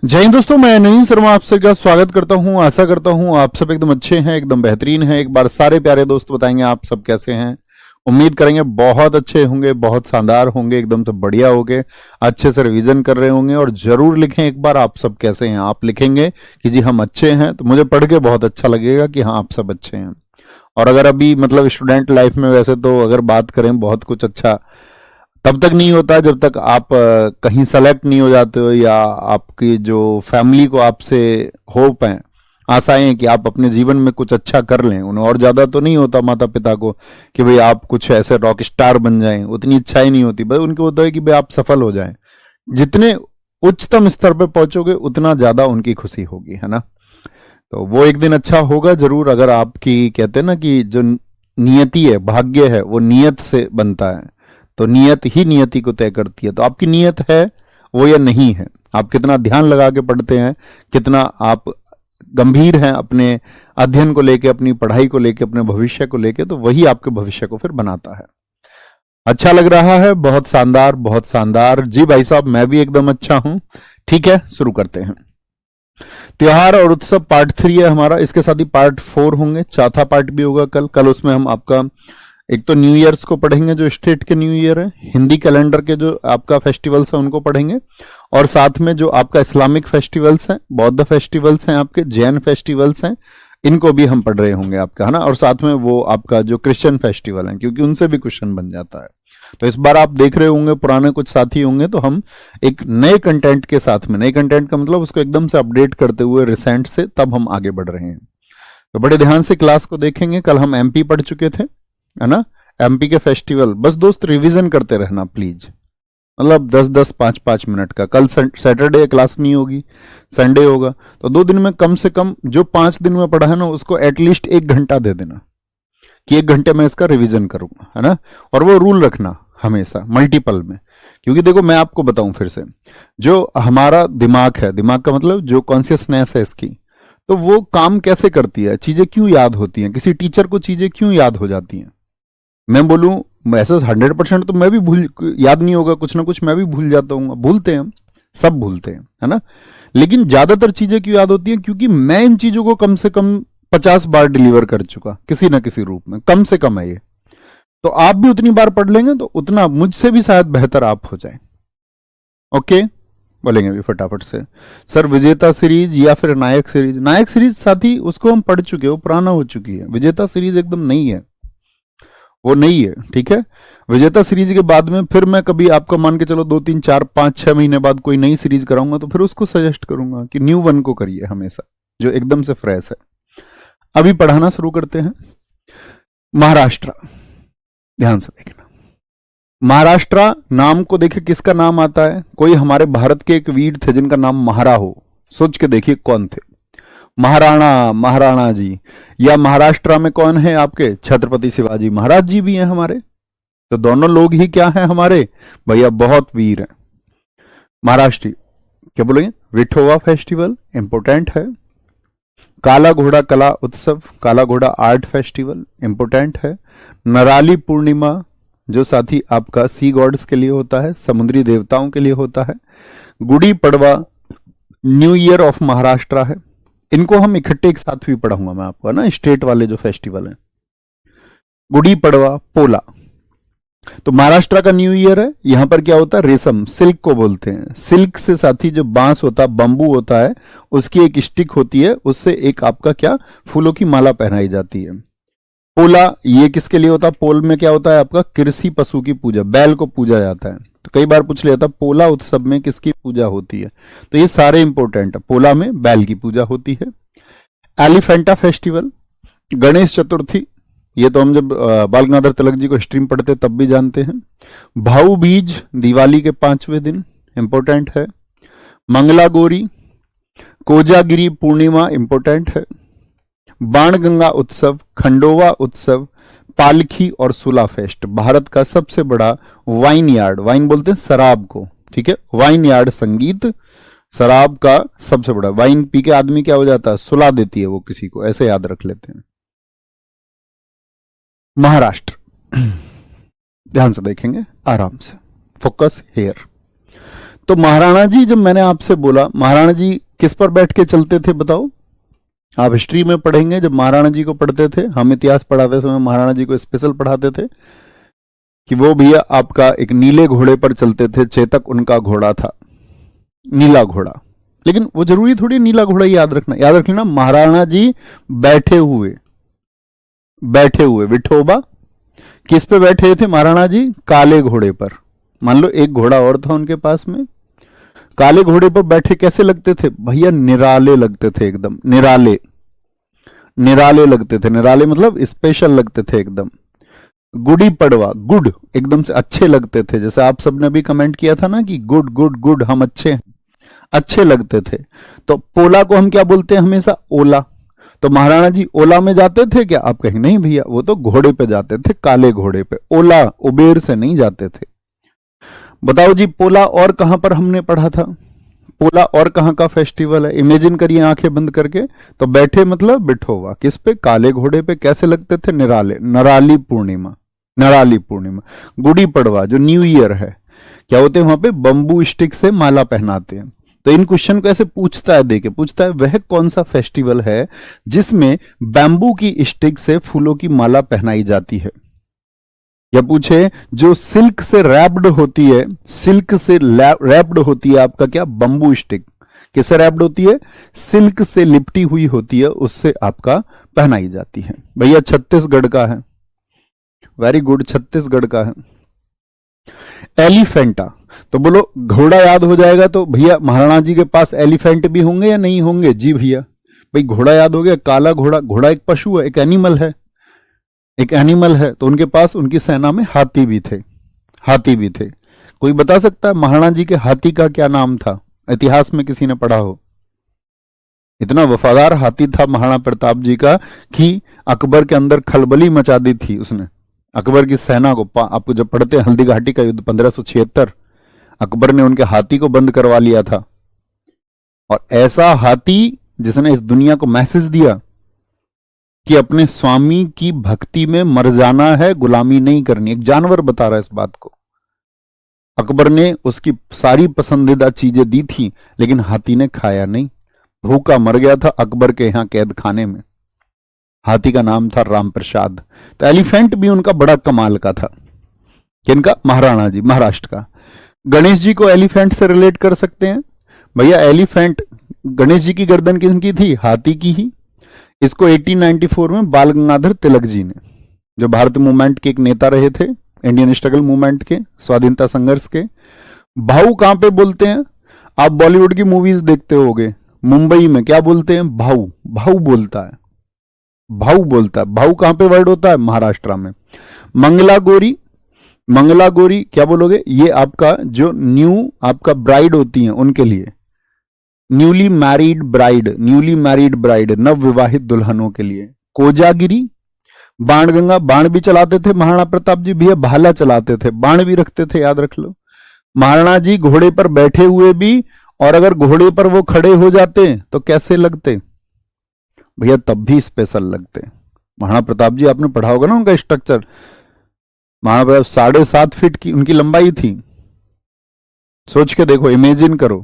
जय हिंद दोस्तों, मैं नईम शर्मा आप सबका स्वागत करता हूं। आशा करता हूं आप सब एकदम अच्छे हैं, एकदम बेहतरीन हैं। एक बार सारे प्यारे दोस्त बताएंगे आप सब कैसे हैं। उम्मीद करेंगे बहुत अच्छे होंगे, बहुत शानदार होंगे, एकदम से बढ़िया होंगे, अच्छे से रिवीजन कर रहे होंगे। और जरूर लिखें एक बार आप सब कैसे हैं। आप लिखेंगे कि जी हम अच्छे हैं तो मुझे पढ़ के बहुत अच्छा लगेगा कि हाँ आप सब अच्छे हैं। और अगर अभी मतलब स्टूडेंट लाइफ में वैसे तो अगर बात करें बहुत कुछ अच्छा तब तक नहीं होता जब तक आप कहीं सेलेक्ट नहीं हो जाते हो, या आपकी जो फैमिली को आपसे होप है, आशाएं हैं कि आप अपने जीवन में कुछ अच्छा कर लें। उन्हें और ज्यादा तो नहीं होता माता पिता को कि भाई आप कुछ ऐसे रॉक स्टार बन जाएं, उतनी इच्छा ही नहीं होती। भाई उनको होता है कि भाई आप सफल हो जाएं। जितने उच्चतम स्तर पे पहुंचोगे उतना ज्यादा उनकी खुशी होगी, है ना। तो वो एक दिन अच्छा होगा जरूर। अगर आपकी कहते हैं ना कि जो नियति है, भाग्य है, वो नियत से बनता है। तो नियत ही नियति को तय करती है। तो आपकी नियत है वो या नहीं है, आप कितना ध्यान लगा के पढ़ते हैं, कितना आप गंभीर हैं अपने अध्ययन को लेके, अपनी पढ़ाई को लेके, अपने भविष्य को लेके, तो वही आपके भविष्य को फिर बनाता है। अच्छा लग रहा है, बहुत शानदार, बहुत शानदार। जी भाई साहब, मैं भी एकदम अच्छा हूं। ठीक है, शुरू करते हैं। त्योहार और उत्सव पार्ट 3 है हमारा, इसके साथ ही पार्ट 4 होंगे, चौथा पार्ट भी होगा कल उसमें हम आपका एक तो न्यू ईयर्स को पढ़ेंगे, जो स्टेट के न्यू ईयर है, हिंदी कैलेंडर के जो आपका फेस्टिवल्स हैं उनको पढ़ेंगे, और साथ में जो आपका इस्लामिक फेस्टिवल्स हैं, बौद्ध फेस्टिवल्स हैं, आपके जैन फेस्टिवल्स हैं, इनको भी हम पढ़ रहे होंगे आपका, है ना। और साथ में वो आपका जो क्रिश्चियन फेस्टिवल है, क्योंकि उनसे भी क्वेश्चन बन जाता है। तो इस बार आप देख रहे होंगे, पुराने कुछ साथी होंगे, तो हम एक नए कंटेंट के साथ में, नए कंटेंट का मतलब उसको एकदम से अपडेट करते हुए रिसेंट से, तब हम आगे बढ़ रहे हैं। तो बड़े ध्यान से क्लास को देखेंगे। कल हम एमपी पढ़ चुके थे, है ना। एमपी के फेस्टिवल बस दोस्त रिवीजन करते रहना प्लीज, मतलब 10-10 5-5 मिनट का। कल सैटरडे क्लास नहीं होगी, संडे होगा, तो 2 दिन में कम से कम जो 5 दिन में पढ़ा है ना उसको एटलीस्ट 1 घंटा दे देना कि 1 घंटे में इसका रिवीजन करूंगा, है ना। और वो रूल रखना हमेशा मल्टीपल में, क्योंकि देखो मैं आपको बताऊं फिर से, जो हमारा दिमाग है, दिमाग का मतलब जो कॉन्शियसनेस है इसकी, तो वो काम कैसे करती है, चीजें क्यों याद होती हैं, किसी टीचर को चीजें क्यों याद हो जाती हैं। मैं बोलूं ऐसा 100% तो मैं भी भूल, याद नहीं होगा, कुछ ना कुछ मैं भी भूल जाता हूँ, भूलते हैं हम, सब भूलते हैं, है ना। लेकिन ज्यादातर चीजें क्यों याद होती हैं, क्योंकि मैं इन चीजों को कम से कम 50 बार डिलीवर कर चुका, किसी ना किसी रूप में, कम से कम है ये। तो आप भी उतनी बार पढ़ लेंगे तो उतना मुझसे भी शायद बेहतर आप हो जाए। ओके, बोलेंगे भी फटाफट से। सर विजेता सीरीज या फिर नायक सीरीज? नायक सीरीज साथी उसको हम पढ़ चुके, वो पुराना हो चुकी है। विजेता सीरीज एकदम नई है, वो नहीं है, ठीक है। विजेता सीरीज के बाद में फिर मैं कभी आपका मान के चलो 2-3-4-5-6 महीने बाद कोई नई सीरीज कराऊंगा, तो फिर उसको सजेस्ट करूंगा कि न्यू वन को करिए हमेशा, जो एकदम से फ्रेश है। अभी पढ़ाना शुरू करते हैं। महाराष्ट्र, ध्यान से देखना। महाराष्ट्र नाम को देखिए, किसका नाम आता है? कोई हमारे भारत के एक वीर थे जिनका नाम महारा हो, सोच के देखिए कौन थे। महाराणा, महाराणा जी। या महाराष्ट्र में कौन है आपके? छत्रपति शिवाजी महाराज जी भी हैं हमारे। तो दोनों लोग ही क्या हैं हमारे भैया, बहुत वीर हैं। महाराष्ट्र क्या बोलेंगे? विठोवा फेस्टिवल इंपोर्टेंट है। काला घोड़ा कला उत्सव, काला घोड़ा आर्ट फेस्टिवल इंपोर्टेंट है। नराली पूर्णिमा, जो साथी आपका सी गॉड्स के लिए होता है, समुद्री देवताओं के लिए होता है। Gudi Padwa new year of Maharashtra है। इनको हम इकट्ठे एक साथ भी पढ़ाऊंगा मैं आपको, है ना, स्टेट वाले जो फेस्टिवल हैं। गुड़ी पड़वा, पोला। तो महाराष्ट्र का न्यू ईयर है। यहां पर क्या होता है? रेशम, सिल्क को बोलते हैं। सिल्क से साथी जो बांस होता है, बंबू होता है, उसकी एक स्टिक होती है, उससे एक आपका क्या, फूलों की माला पहनाई जाती है। पोला, ये किसके लिए होता है? पोल में क्या होता है आपका? कृषि पशु की पूजा, बैल को पूजा जाता है। तो कई बार पूछ लिया था पोला उत्सव में किसकी पूजा होती है, तो ये सारे इंपॉर्टेंट है। पोला में बैल की पूजा होती है। एलिफेंटा फेस्टिवल, गणेश चतुर्थी, ये तो हम जब बाल गंगाधर तिलक जी को हिस्ट्री में पढ़ते तब भी जानते हैं। भाऊ बीज, दिवाली के 5वें दिन, इंपॉर्टेंट है। मंगला गौरी, कोजागिरी पूर्णिमा, इंपॉर्टेंट है। बाणगंगा उत्सव, खंडोवा उत्सव, पालखी और सुला फेस्ट, भारत का सबसे बड़ा वाइन यार्ड, वाइन बोलते हैं शराब को, ठीक है, वाइन यार्ड संगीत, शराब का सबसे बड़ा। वाइन पी के आदमी क्या हो जाता है? सुला देती है वो किसी को, ऐसे याद रख लेते हैं। महाराष्ट्र, ध्यान से देखेंगे, आराम से, फोकस हेयर। तो महाराणा जी, जब मैंने आपसे बोला महाराणा जी किस पर बैठ के चलते थे बताओ। आप हिस्ट्री में पढ़ेंगे, जब महाराणा जी को पढ़ते थे, हम इतिहास पढ़ाते समय महाराणा जी को स्पेशल पढ़ाते थे कि वो भैया आपका एक नीले घोड़े पर चलते थे, चेतक उनका घोड़ा था, नीला घोड़ा। लेकिन वो जरूरी थोड़ी नीला घोड़ा याद रखना, याद रख लेना महाराणा जी बैठे हुए विठोबा किस पे बैठे थे महाराणा जी? काले घोड़े पर। मान लो एक घोड़ा और था उनके पास में, काले घोड़े पर बैठे कैसे लगते थे भैया? निराले लगते थे, एकदम निराले, निराले लगते थे। निराले मतलब स्पेशल लगते थे एकदम। गुड़ी पड़वा, गुड, एकदम से अच्छे लगते थे। जैसे आप सबने भी कमेंट किया था ना कि गुड गुड गुड, हम अच्छे हैं, अच्छे लगते थे। तो पोला को हम क्या बोलते हैं हमेशा? ओला। तो महाराणा जी ओला में जाते थे क्या? आप कहेंगे नहीं भैया, वो तो घोड़े पे जाते थे, काले घोड़े पे। ओला उबेर से नहीं जाते थे। बताओ जी, पोला और कहां पर हमने पढ़ा था? पोला और कहां का फेस्टिवल है? इमेजिन करिए आंखें बंद करके। तो बैठे मतलब बिठोवा, किस पे? काले घोड़े पे। कैसे लगते थे? निराले, नराली पूर्णिमा, नराली पूर्णिमा। गुड़ी पड़वा जो न्यू ईयर है, क्या होते हैं वहां पे? बंबू स्टिक से माला पहनाते हैं। तो इन क्वेश्चन को ऐसे पूछता है, देके पूछता है वह कौन सा फेस्टिवल है जिसमें बैम्बू की स्टिक से फूलों की माला पहनाई जाती है? या पूछे जो सिल्क से रैप्ड होती है, सिल्क से रैप्ड होती है आपका क्या? Bamboo stick. किससे रैप्ड होती है? सिल्क से लिपटी हुई होती है, उससे आपका पहनाई जाती है। भैया छत्तीसगढ़ का है, वेरी गुड, छत्तीसगढ़ का है। एलिफेंटा, तो बोलो घोड़ा याद हो जाएगा तो भैया महाराणा जी के पास एलिफेंट भी होंगे या नहीं होंगे? जी भैया, भाई घोड़ा याद हो गया, काला घोड़ा। घोड़ा एक पशु है, एक एनिमल है, एक एनिमल है। तो उनके पास, उनकी सेना में हाथी भी थे, हाथी भी थे। कोई बता सकता है महाराणा जी के हाथी का क्या नाम था? इतिहास में किसी ने पढ़ा हो? इतना वफादार हाथी था महाराणा प्रताप जी का कि अकबर के अंदर खलबली मचा दी थी उसने। अकबर की सेना को, आपको जब पढ़ते हैं हल्दी घाटी का युद्ध 1576, अकबर ने उनके हाथी को बंद करवा लिया था। और ऐसा हाथी जिसने इस दुनिया को मैसेज दिया कि अपने स्वामी की भक्ति में मर जाना है, गुलामी नहीं करनी। एक जानवर बता रहा है इस बात को। अकबर ने उसकी सारी पसंदीदा चीजें दी थी, लेकिन हाथी ने खाया नहीं, भूखा मर गया था अकबर के यहां कैद खाने में। हाथी का नाम था राम प्रसाद। तो एलिफेंट भी उनका बड़ा कमाल का था। किनका? महाराणा जी, महाराष्ट्र का। गणेश जी को एलिफेंट से रिलेट कर सकते हैं भैया। एलिफेंट, गणेश जी की गर्दन किसकी थी? हाथी की ही। इसको 1894 में बाल गंगाधर तिलक जी ने, जो भारत मूवमेंट के एक नेता रहे थे, इंडियन स्ट्रगल मूवमेंट के, स्वाधीनता संघर्ष के। भाऊ कहां पे बोलते हैं? आप बॉलीवुड की मूवीज देखते होगे, मुंबई में क्या बोलते हैं? भाऊ, भाऊ बोलता है, भाऊ बोलता है। भाऊ कहां पे वर्ड होता है? महाराष्ट्र में। मंगला गौरी, मंगला गौरी क्या बोलोगे? ये आपका जो न्यू आपका ब्राइड होती है उनके लिए, newly married bride, newly married bride, नव विवाहित दुल्हनों के लिए। कोजागिरी, बाणगंगा, बाण भी चलाते थे महाराणा प्रताप जी भैया, भाला चलाते थे, बाण भी रखते थे, याद रख लो। महाराणा जी घोड़े पर बैठे हुए भी, और अगर घोड़े पर वो खड़े हो जाते तो कैसे लगते भैया? तब भी स्पेशल लगते। महाराणा प्रताप जी, आपने पढ़ा होगा ना उनका स्ट्रक्चर। महाराणा प्रताप 7.5 फीट की उनकी लंबाई थी। सोच के देखो, इमेजिन करो।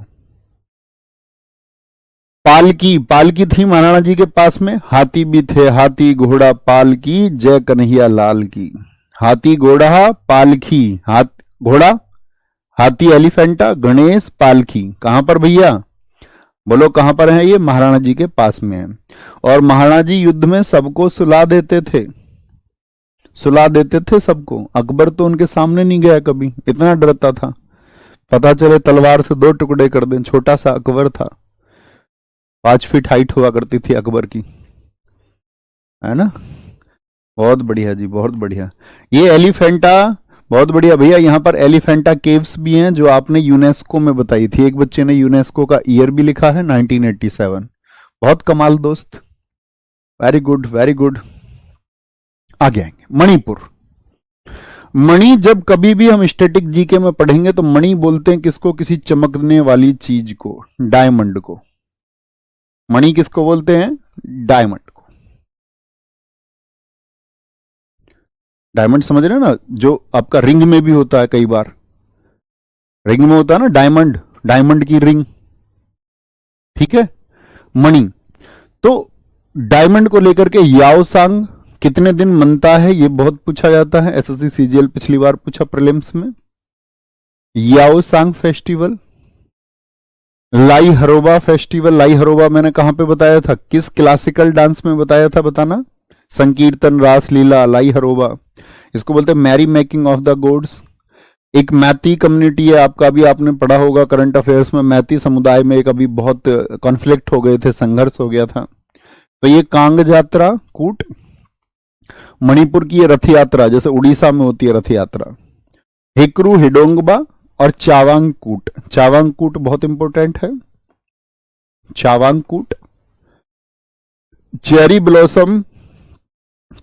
पालकी, पालकी थी महाराणा जी के पास में। हाथी भी थे, हाथी घोड़ा पालकी, जय कन्हैया लाल की। हाथी घोड़ा पालकी, घोड़ा हाथी एलिफेंटा, गणेश पालकी। कहां पर भैया? बोलो कहां पर है? ये महाराणा जी के पास में है। और महाराणा जी युद्ध में सबको सुला देते थे, सुला देते थे सबको। अकबर तो उनके सामने नहीं गया कभी, इतना डरता था, पता चले तलवार से 2 टुकड़े कर दें। छोटा सा अकबर था, 5 फीट हाइट हुआ करती थी अकबर की, है ना। बहुत बढ़िया जी, बहुत बढ़िया। ये एलिफेंटा, बहुत बढ़िया भैया। यहाँ पर एलिफेंटा केव्स भी हैं जो आपने यूनेस्को में बताई थी। एक बच्चे ने यूनेस्को का ईयर भी लिखा है 1987। बहुत कमाल दोस्त, वेरी गुड वेरी गुड। आगे आएंगे मणिपुर। मणि, जब कभी भी हम स्टैटिक जीके में पढ़ेंगे तो मणि बोलते हैं किसको? किसी चमकने वाली चीज को, डायमंड को। मणि किसको बोलते हैं? डायमंड को। डायमंड समझ रहे हैं ना, जो आपका रिंग में भी होता है, कई बार रिंग में होता है ना डायमंड, डायमंड की रिंग, ठीक है। मणि, तो डायमंड को लेकर के याओसांग कितने दिन मनता है, ये बहुत पूछा जाता है, एसएससी सीजीएल पिछली बार पूछा प्रीलिम्स में। याओसांग फेस्टिवल, लाई हरोबा फेस्टिवल, लाई हरोबा मैंने कहां पे बताया था, किस क्लासिकल डांस में बताया था, बताना। संकीर्तन, रास लीला, लाई हरोबा, इसको बोलते हैं merry making of the gods. एक मैती कम्युनिटी है, आपका भी आपने पढ़ा होगा करंट अफेयर्स में, मैती समुदाय में एक अभी बहुत कॉन्फ्लिक्ट हो गए थे, संघर्ष हो गया था। तो ये कांग यात्रा कूट, मणिपुर की ये रथ यात्रा जैसे उड़ीसा में होती है रथ यात्रा, हिकरू हिडोंगबा और चावांगकूट। चावांगकूट बहुत इंपॉर्टेंट है, चावांगकूट। Cherry blossom,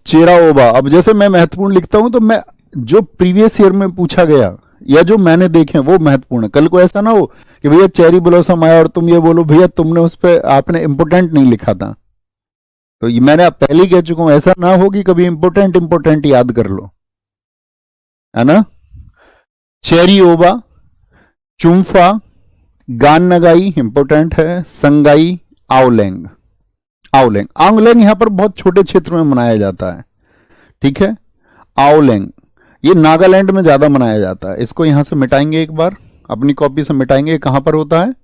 Cheiraoba. अब जैसे मैं महत्वपूर्ण लिखता हूं तो मैं जो प्रीवियस ईयर में पूछा गया या जो मैंने देखे वो महत्वपूर्ण है। कल को ऐसा ना हो कि भैया चेरी ब्लॉसम आया और तुम ये बोलो भैया तुमने उस पर आपने इंपोर्टेंट नहीं लिखा था। तो ये मैंने पहले ही कह चुका हूं, ऐसा ना हो कि कभी इंपोर्टेंट याद कर लो, है ना। चेरी ओबा, चुम्फा, गान नगाई इंपोर्टेंट है, संगाई, आवलेंग। आवलेंग, आवलेंग यहां पर बहुत छोटे क्षेत्र में मनाया जाता है, ठीक है। आवलेंग ये नागालैंड में ज्यादा मनाया जाता है, इसको यहां से मिटाएंगे, एक बार अपनी कॉपी से मिटाएंगे। कहां पर होता है,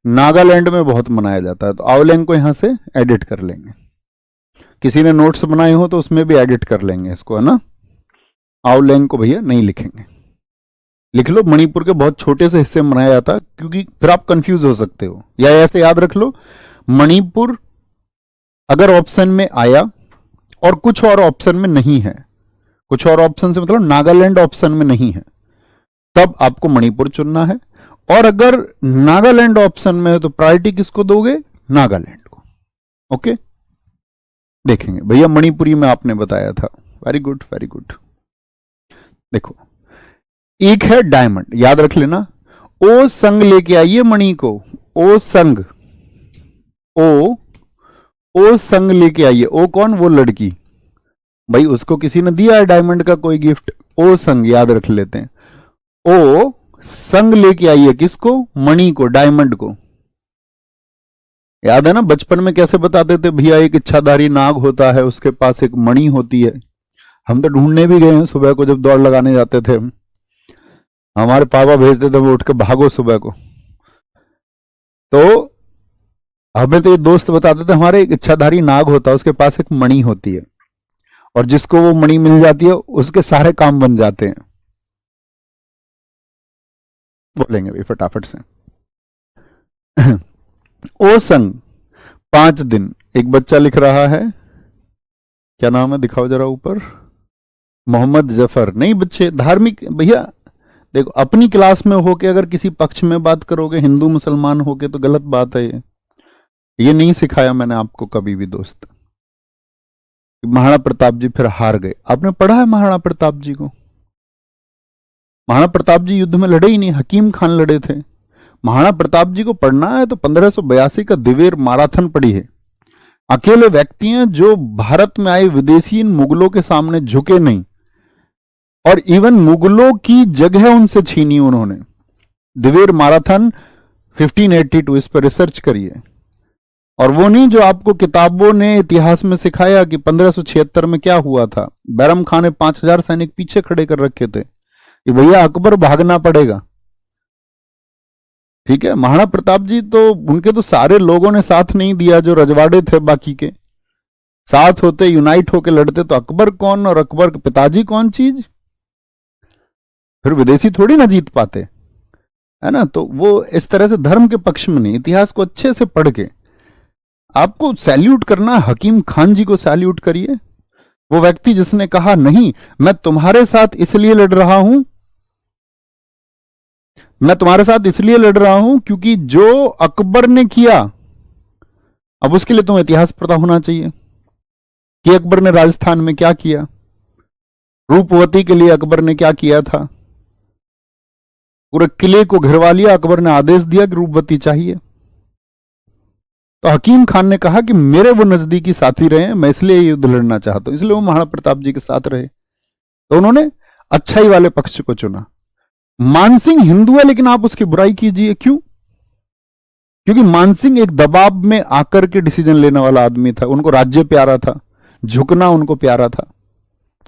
नागालैंड में बहुत मनाया जाता है, तो आवलेंग को यहां से एडिट कर लेंगे। किसी ने नोट्स बनाए हो तो उसमें भी एडिट कर लेंगे इसको, है ना। आवलेंग को भैया नहीं लिखेंगे, लिख लो मणिपुर के बहुत छोटे से हिस्से में मनाया जाता है, क्योंकि फिर आप कंफ्यूज हो सकते हो। या ऐसे याद रख लो, मणिपुर अगर ऑप्शन में आया और कुछ और ऑप्शन में नहीं है, कुछ और ऑप्शन से मतलब नागालैंड ऑप्शन में नहीं है, तब आपको मणिपुर चुनना है। और अगर नागालैंड ऑप्शन में है तो प्रायोरिटी किसको दोगे, नागालैंड को। ओके, देखेंगे भैया मणिपुरी में आपने बताया था, वेरी गुड वेरी गुड। देखो एक है डायमंड, याद रख लेना, ओ संग लेके आइए मणि को, ओ संग, ओ संग लेके आइए। ओ कौन, वो लड़की, भाई उसको किसी ने दिया है डायमंड का कोई गिफ्ट, ओ संग याद रख लेते हैं। ओ संग लेके आइए किसको, मणि को, डायमंड को। याद है ना बचपन में कैसे बताते थे, भैया एक इच्छाधारी नाग होता है, उसके पास एक मणि होती है। हम तो ढूंढने भी गए हैं सुबह को, जब दौड़ लगाने जाते थे हमारे पापा भेजते थे वो उठ के भागो सुबह को। तो हमें तो ये दोस्त बताते थे हमारे एक इच्छाधारी नाग होता है, उसके पास एक मणि होती है, और जिसको वो मणि मिल जाती है उसके सारे काम बन जाते हैं। बोलेंगे भाई फटाफट से। ओ संग 5 दिन, एक बच्चा लिख रहा है, क्या नाम है दिखाओ जरा ऊपर, मोहम्मद जफर। नहीं बच्चे धार्मिक, भैया देखो अपनी क्लास में होके अगर किसी पक्ष में बात करोगे, हिंदू मुसलमान होके, तो गलत बात है ये नहीं सिखाया मैंने आपको कभी भी दोस्त। महाराणा प्रताप जी फिर हार गए, आपने पढ़ा है महाराणा प्रताप जी को? महाराणा प्रताप जी युद्ध में लड़े ही नहीं, हकीम खान लड़े थे। महाराणा प्रताप जी को पढ़ना है तो 1582 का दिवेर माराथन पढ़ी है। अकेले व्यक्ति हैं जो भारत में आए विदेशी मुगलों के सामने झुके नहीं, और इवन मुगलों की जगह उनसे छीनी उन्होंने। दिवेर माराथन 1582, इस पर रिसर्च करिए। और वो नहीं जो आपको किताबों ने इतिहास में सिखाया कि 1576 में क्या हुआ था, बैरम खान ने 5000 सैनिक पीछे खड़े कर रखे थे कि भैया अकबर भागना पड़ेगा, ठीक है। महाराणा प्रताप जी तो उनके तो सारे लोगों ने साथ नहीं दिया, जो रजवाड़े थे बाकी के साथ होते, यूनाइट होके लड़ते, तो अकबर कौन और अकबर के पिताजी कौन चीज, फिर विदेशी थोड़ी ना जीत पाते, है ना। तो वो इस तरह से धर्म के पक्ष में नहीं, इतिहास को अच्छे से पढ़ के आपको सैल्यूट करना, हकीम खान जी को सैल्यूट करिए। वो व्यक्ति जिसने कहा नहीं मैं तुम्हारे साथ इसलिए लड़ रहा हूं, मैं तुम्हारे साथ इसलिए लड़ रहा हूं क्योंकि जो अकबर ने किया, अब उसके लिए तुम्हें इतिहास पता होना चाहिए कि अकबर ने राजस्थान में क्या किया, रूपवती के लिए अकबर ने क्या किया था, पूरे किले को घिरवा लिया, अकबर ने आदेश दिया कि रूपवती चाहिए। तो हकीम खान ने कहा कि मेरे वो नजदीकी साथी रहे, मैं इसलिए युद्ध लड़ना चाहता हूं, इसलिए वो महाराणा प्रताप जी के साथ रहे। तो उन्होंने अच्छाई वाले पक्ष को चुना। मानसिंह हिंदू है लेकिन आप उसकी बुराई कीजिए, क्यों? क्योंकि मानसिंह एक दबाव में आकर के डिसीजन लेने वाला आदमी था, उनको राज्य प्यारा था, झुकना उनको प्यारा था,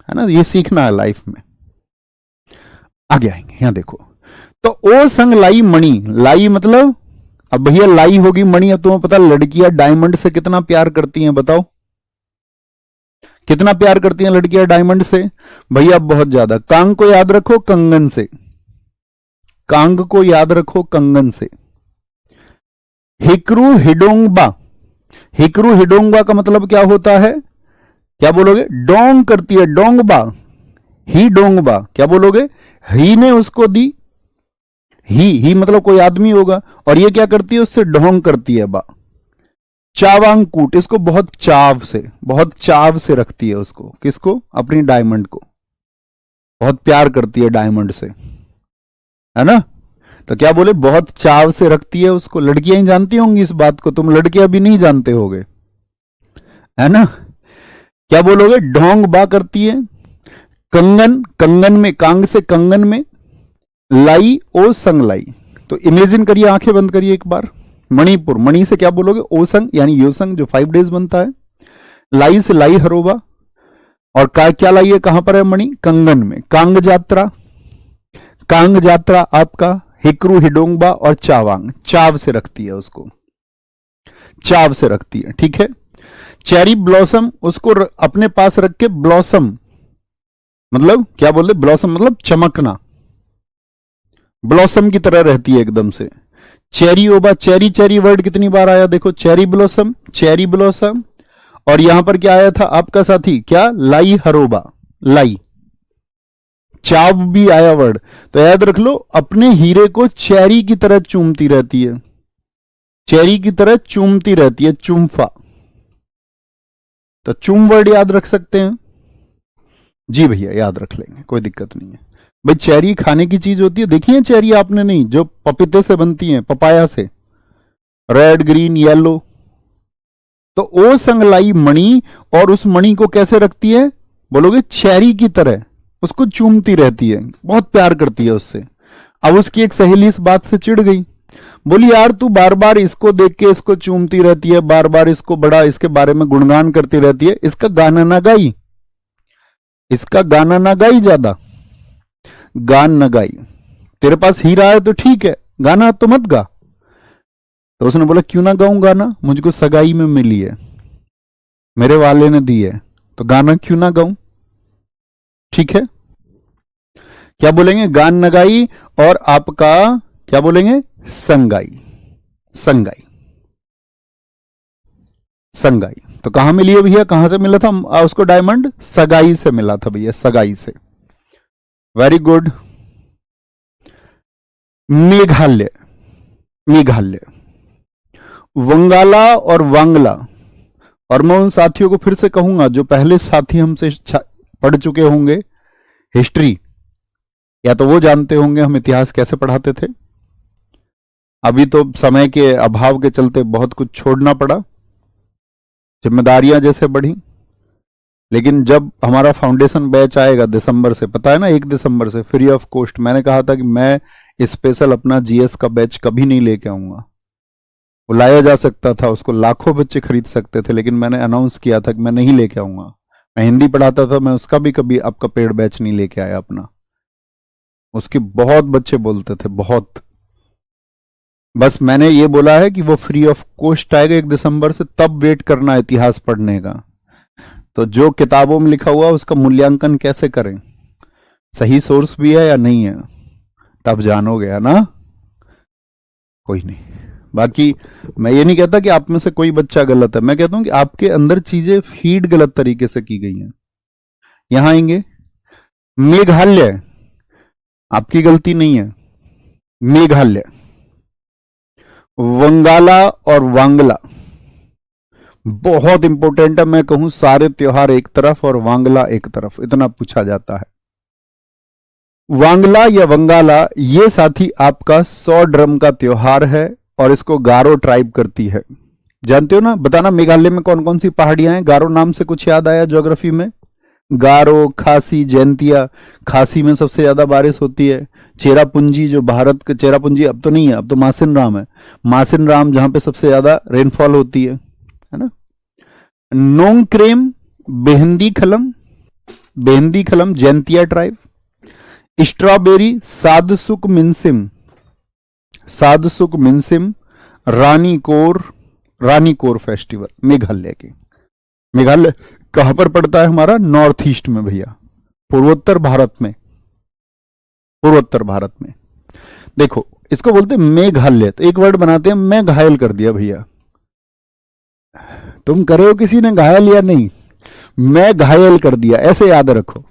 है ना। ये सीखना है लाइफ में। आगे आएंगे, यहां देखो। तो ओ संग लाई मणि, लाई मतलब, अब भैया लाई होगी मणि, अब तुम्हें पता लड़कियां डायमंड से कितना प्यार करती हैं, बताओ कितना प्यार करती हैं लड़कियां डायमंड से? भैया बहुत ज्यादा। कांग को याद रखो कंगन से, कांग को याद रखो कंगन से। हिकरू हिडोंगबा, हिकरू हिडोंगबा का मतलब क्या होता है? क्या बोलोगे? डोंग करती है, डोंगबा, ही डोंगबा, क्या बोलोगे? ही ने उसको दी, ही मतलब कोई आदमी होगा, और ये क्या करती है? उससे ढोंग करती है बा। चावांकूट, इसको बहुत चाव से रखती है उसको, किसको? अपनी डायमंड को, बहुत प्यार करती है डायमंड से, है ना। तो क्या बोले? बहुत चाव से रखती है उसको। लड़कियां ही जानती होंगी इस बात को, तुम लड़के अभी नहीं जानते होगे, है ना। क्या बोलोगे? ढोंग बा करती है। कंगन, कंगन में, कांग से कंगन में, लाई ओ संग लाई। तो इमेजिन करिए, आंखें बंद करिए एक बार। मणिपुर, मणि से क्या बोलोगे? ओसंग यानी योसंग जो 5 डेज बनता है। लाई से लाई हरोबा, और क्या लाई है? कहां पर है मणि? कंगन में। कांग जात्रा, कांग जात्रा आपका हिकरू हिडोंगबा और चावांग, चाव से रखती है उसको, चाव से रखती है, ठीक है। चेरी ब्लॉसम, उसको अपने पास रख के, ब्लॉसम मतलब क्या बोलते? ब्लॉसम मतलब चमकना, ब्लॉसम की तरह रहती है एकदम से। चेरी ओबा, चेरी चेरी वर्ड कितनी बार आया देखो, चेरी ब्लॉसम, चेरी ब्लॉसम। और यहां पर क्या आया था आपका साथी? क्या? लाई हरोबा, लाई। चाव भी आया वर्ड। तो याद रख लो, अपने हीरे को चेरी की तरह चूमती रहती है, चेरी की तरह चूमती रहती है, चुम्फा। तो चूम वर्ड याद रख सकते हैं जी भैया, याद रख लेंगे, कोई दिक्कत नहीं है भाई। चेरी खाने की चीज होती है, देखी है चेरी आपने? नहीं, जो पपीते से बनती हैं, पपाया से, रेड ग्रीन येलो। तो ओ संगलाई मणि, और उस मणि को कैसे रखती है? बोलोगे चेरी की तरह, उसको चूमती रहती है, बहुत प्यार करती है उससे। अब उसकी एक सहेली इस बात से चिढ़ गई, बोली यार तू बार बार इसको देख के इसको चूमती रहती है, बार बार इसको बड़ा इसके बारे में गुणगान करती रहती है, इसका गाना ना गाई, इसका गाना ना गाई, ज्यादा गान न गाई। तेरे पास हीरा है तो ठीक है, गाना तो मत गा। तो उसने बोला क्यों ना गाऊं गाना, मुझको सगाई में मिली है, मेरे वाले ने दी है, तो गाना क्यों ना गाऊं, ठीक है। क्या बोलेंगे? गान न गाई, और आपका क्या बोलेंगे? संगाई, संगाई, संगाई। तो कहां मिली है भैया? कहां से मिला था उसको डायमंड? सगाई से मिला था भैया, सगाई से। Very good. मेघालय, मेघालय, वंगाला और वांगला। और मैं उन साथियों को फिर से कहूंगा जो पहले साथी हमसे पढ़ चुके होंगे हिस्ट्री, या तो वो जानते होंगे हम इतिहास कैसे पढ़ाते थे। अभी तो समय के अभाव के चलते बहुत कुछ छोड़ना पड़ा, जिम्मेदारियां जैसे बढ़ी। लेकिन जब हमारा फाउंडेशन बैच आएगा दिसंबर से, पता है ना, 1 दिसंबर से फ्री ऑफ कॉस्ट, मैंने कहा था कि मैं स्पेशल अपना जीएस का बैच कभी नहीं लेके आऊंगा। वो लाया जा सकता था, उसको लाखों बच्चे खरीद सकते थे, लेकिन मैंने अनाउंस किया था कि मैं नहीं लेके आऊंगा। मैं हिंदी पढ़ाता था, मैं उसका भी कभी आपका पेड बैच नहीं लेके आया अपना। उसके बहुत बच्चे बोलते थे, बहुत। बस मैंने ये बोला है कि वो फ्री ऑफ कॉस्ट आएगा 1 दिसंबर से, तब वेट करना इतिहास पढ़ने का। तो जो किताबों में लिखा हुआ उसका मूल्यांकन कैसे करें, सही सोर्स भी है या नहीं है, तब जानोगे, है ना। कोई नहीं, बाकी मैं ये नहीं कहता कि आप में से कोई बच्चा गलत है, मैं कहता हूं कि आपके अंदर चीजें फीड गलत तरीके से की गई हैं। यहां आएंगे, मेघालय, आपकी गलती नहीं है। मेघालय, वंगाला और वांगला बहुत इंपॉर्टेंट है। मैं कहूं सारे त्योहार एक तरफ और वांगला एक तरफ, इतना पूछा जाता है। वांगला या वंगाला, ये साथी आपका 100 ड्रम का त्योहार है, और इसको गारो ट्राइब करती है। जानते हो ना, बताना मेघालय में कौन कौन सी पहाड़ियां हैं? गारो नाम से कुछ याद आया ज्योग्राफी में? गारो, खासी, जैंतिया। खासी में सबसे ज्यादा बारिश होती है। चेरापूंजी, जो भारत के चेरापूंजी अब तो नहीं है, अब तो मासिन राम है। मासिन राम जहां पे सबसे ज्यादा रेनफॉल होती है ना। नोंगक्रेम, बेहंदी खलम, Behdienkhlam Jaintia tribe. Strawberry, Shad Suk Mynsiem, Shad Suk Mynsiem. Ranikor, Ranikor festival Meghalaya की। मेघालय कहां पर पड़ता है हमारा? नॉर्थ ईस्ट में भैया, पूर्वोत्तर भारत में, पूर्वोत्तर भारत में। देखो इसको बोलते हैं मेघालय, तो एक वर्ड बनाते हैं, मैं घायल कर दिया भैया। तुम करे हो किसी ने घायल या नहीं? मैं घायल कर दिया, ऐसे याद रखो।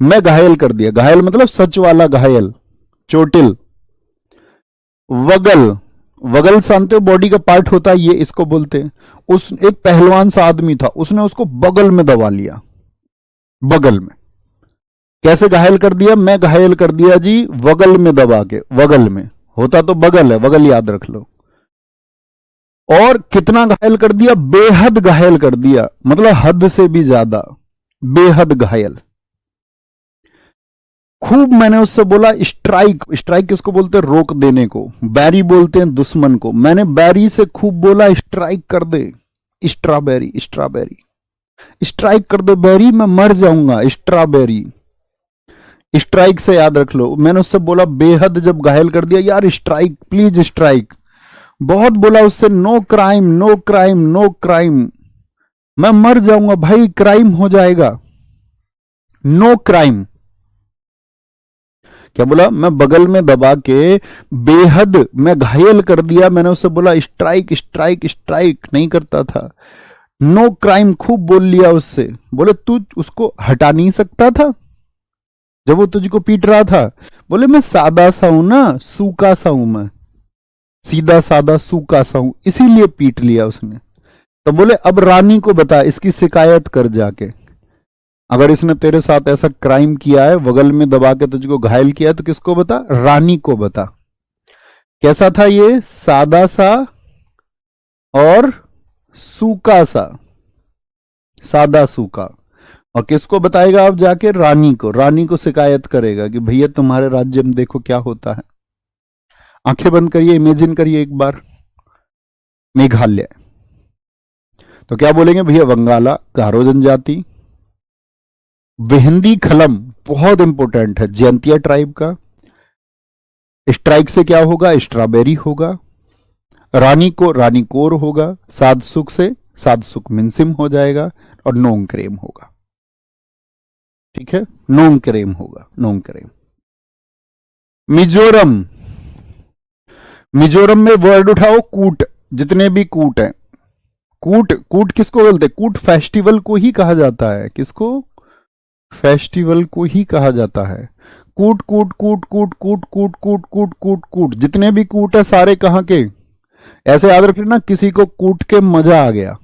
मैं घायल कर दिया, घायल मतलब सच वाला घायल, चोटिल। वगल, वगल जानते हो बॉडी का पार्ट होता है ये, इसको बोलते हैं। उस एक पहलवान सा आदमी था, उसने उसको बगल में दबा लिया, बगल में। कैसे घायल कर दिया? मैं घायल कर दिया जी, वगल में दबा के। वगल में होता तो बगल है, वगल याद रख लो। और कितना घायल कर दिया? बेहद घायल कर दिया, मतलब हद से भी ज्यादा, बेहद घायल। खूब मैंने उससे बोला स्ट्राइक, स्ट्राइक किसको बोलते हैं? रोक देने को। बैरी बोलते हैं दुश्मन को। मैंने बैरी से खूब बोला स्ट्राइक कर दे, स्ट्रॉबेरी, स्ट्रॉबेरी, स्ट्राइक कर दे बैरी, मैं मर जाऊंगा, स्ट्रॉबेरी। स्ट्राइक से याद रख लो। मैंने उससे बोला बेहद, जब घायल कर दिया, यार स्ट्राइक, प्लीज स्ट्राइक। बहुत बोला उससे, no crime, no crime, no crime, मैं मर जाऊंगा भाई, क्राइम हो जाएगा, नो क्राइम। क्या बोला? मैं बगल में दबा के बेहद मैं घायल कर दिया। मैंने उससे बोला स्ट्राइक, स्ट्राइक, स्ट्राइक, नहीं करता था। नो क्राइम खूब बोल लिया उससे। बोले तू उसको हटा नहीं सकता था जब वो तुझको पीट रहा था? बोले मैं सादा सा हूं ना, सूखा सा हूं मैं, सीधा सादा सूखा सा हूं, इसीलिए पीट लिया उसने। तो बोले अब रानी को बता, इसकी शिकायत कर जाके। अगर इसने तेरे साथ ऐसा क्राइम किया है, बगल में दबा के तुझको घायल किया है, तो किसको बता? रानी को बता। कैसा था ये? सादा सा और सूखा सा, सादा सूखा। और किसको बताएगा अब जाके? रानी को। रानी को शिकायत करेगा कि भैया तुम्हारे राज्य में देखो क्या होता है। आंखें बंद करिए, इमेजिन करिए एक बार मेघालय। तो क्या बोलेंगे भैया? बंगाला, गारो जनजाति। वेहंदी खलम बहुत इंपॉर्टेंट है, जैंतिया ट्राइब का। स्ट्राइक से क्या होगा? स्ट्रॉबेरी होगा। रानी को रानीकोर होगा। सादसुक से सादसुक मिनसिम हो जाएगा। और नोंगक्रेम होगा। ठीक है, नोंगक्रेम होगा, नोंगक्रेम। मिजोरम, मिजोरम में वर्ड उठाओ कूट, जितने भी कूट हैं। कूट, कूट किसको बोलते हैं? कूट फेस्टिवल को ही कहा जाता है। किसको? फेस्टिवल को ही कहा जाता है। कूट, कूट, कूट, कूट, कूट, कूट, कूट, कूट, कूट, कूट, जितने भी कूट है सारे कहां के? ऐसे याद रख लेना, किसी को कूट के मजा आ गया।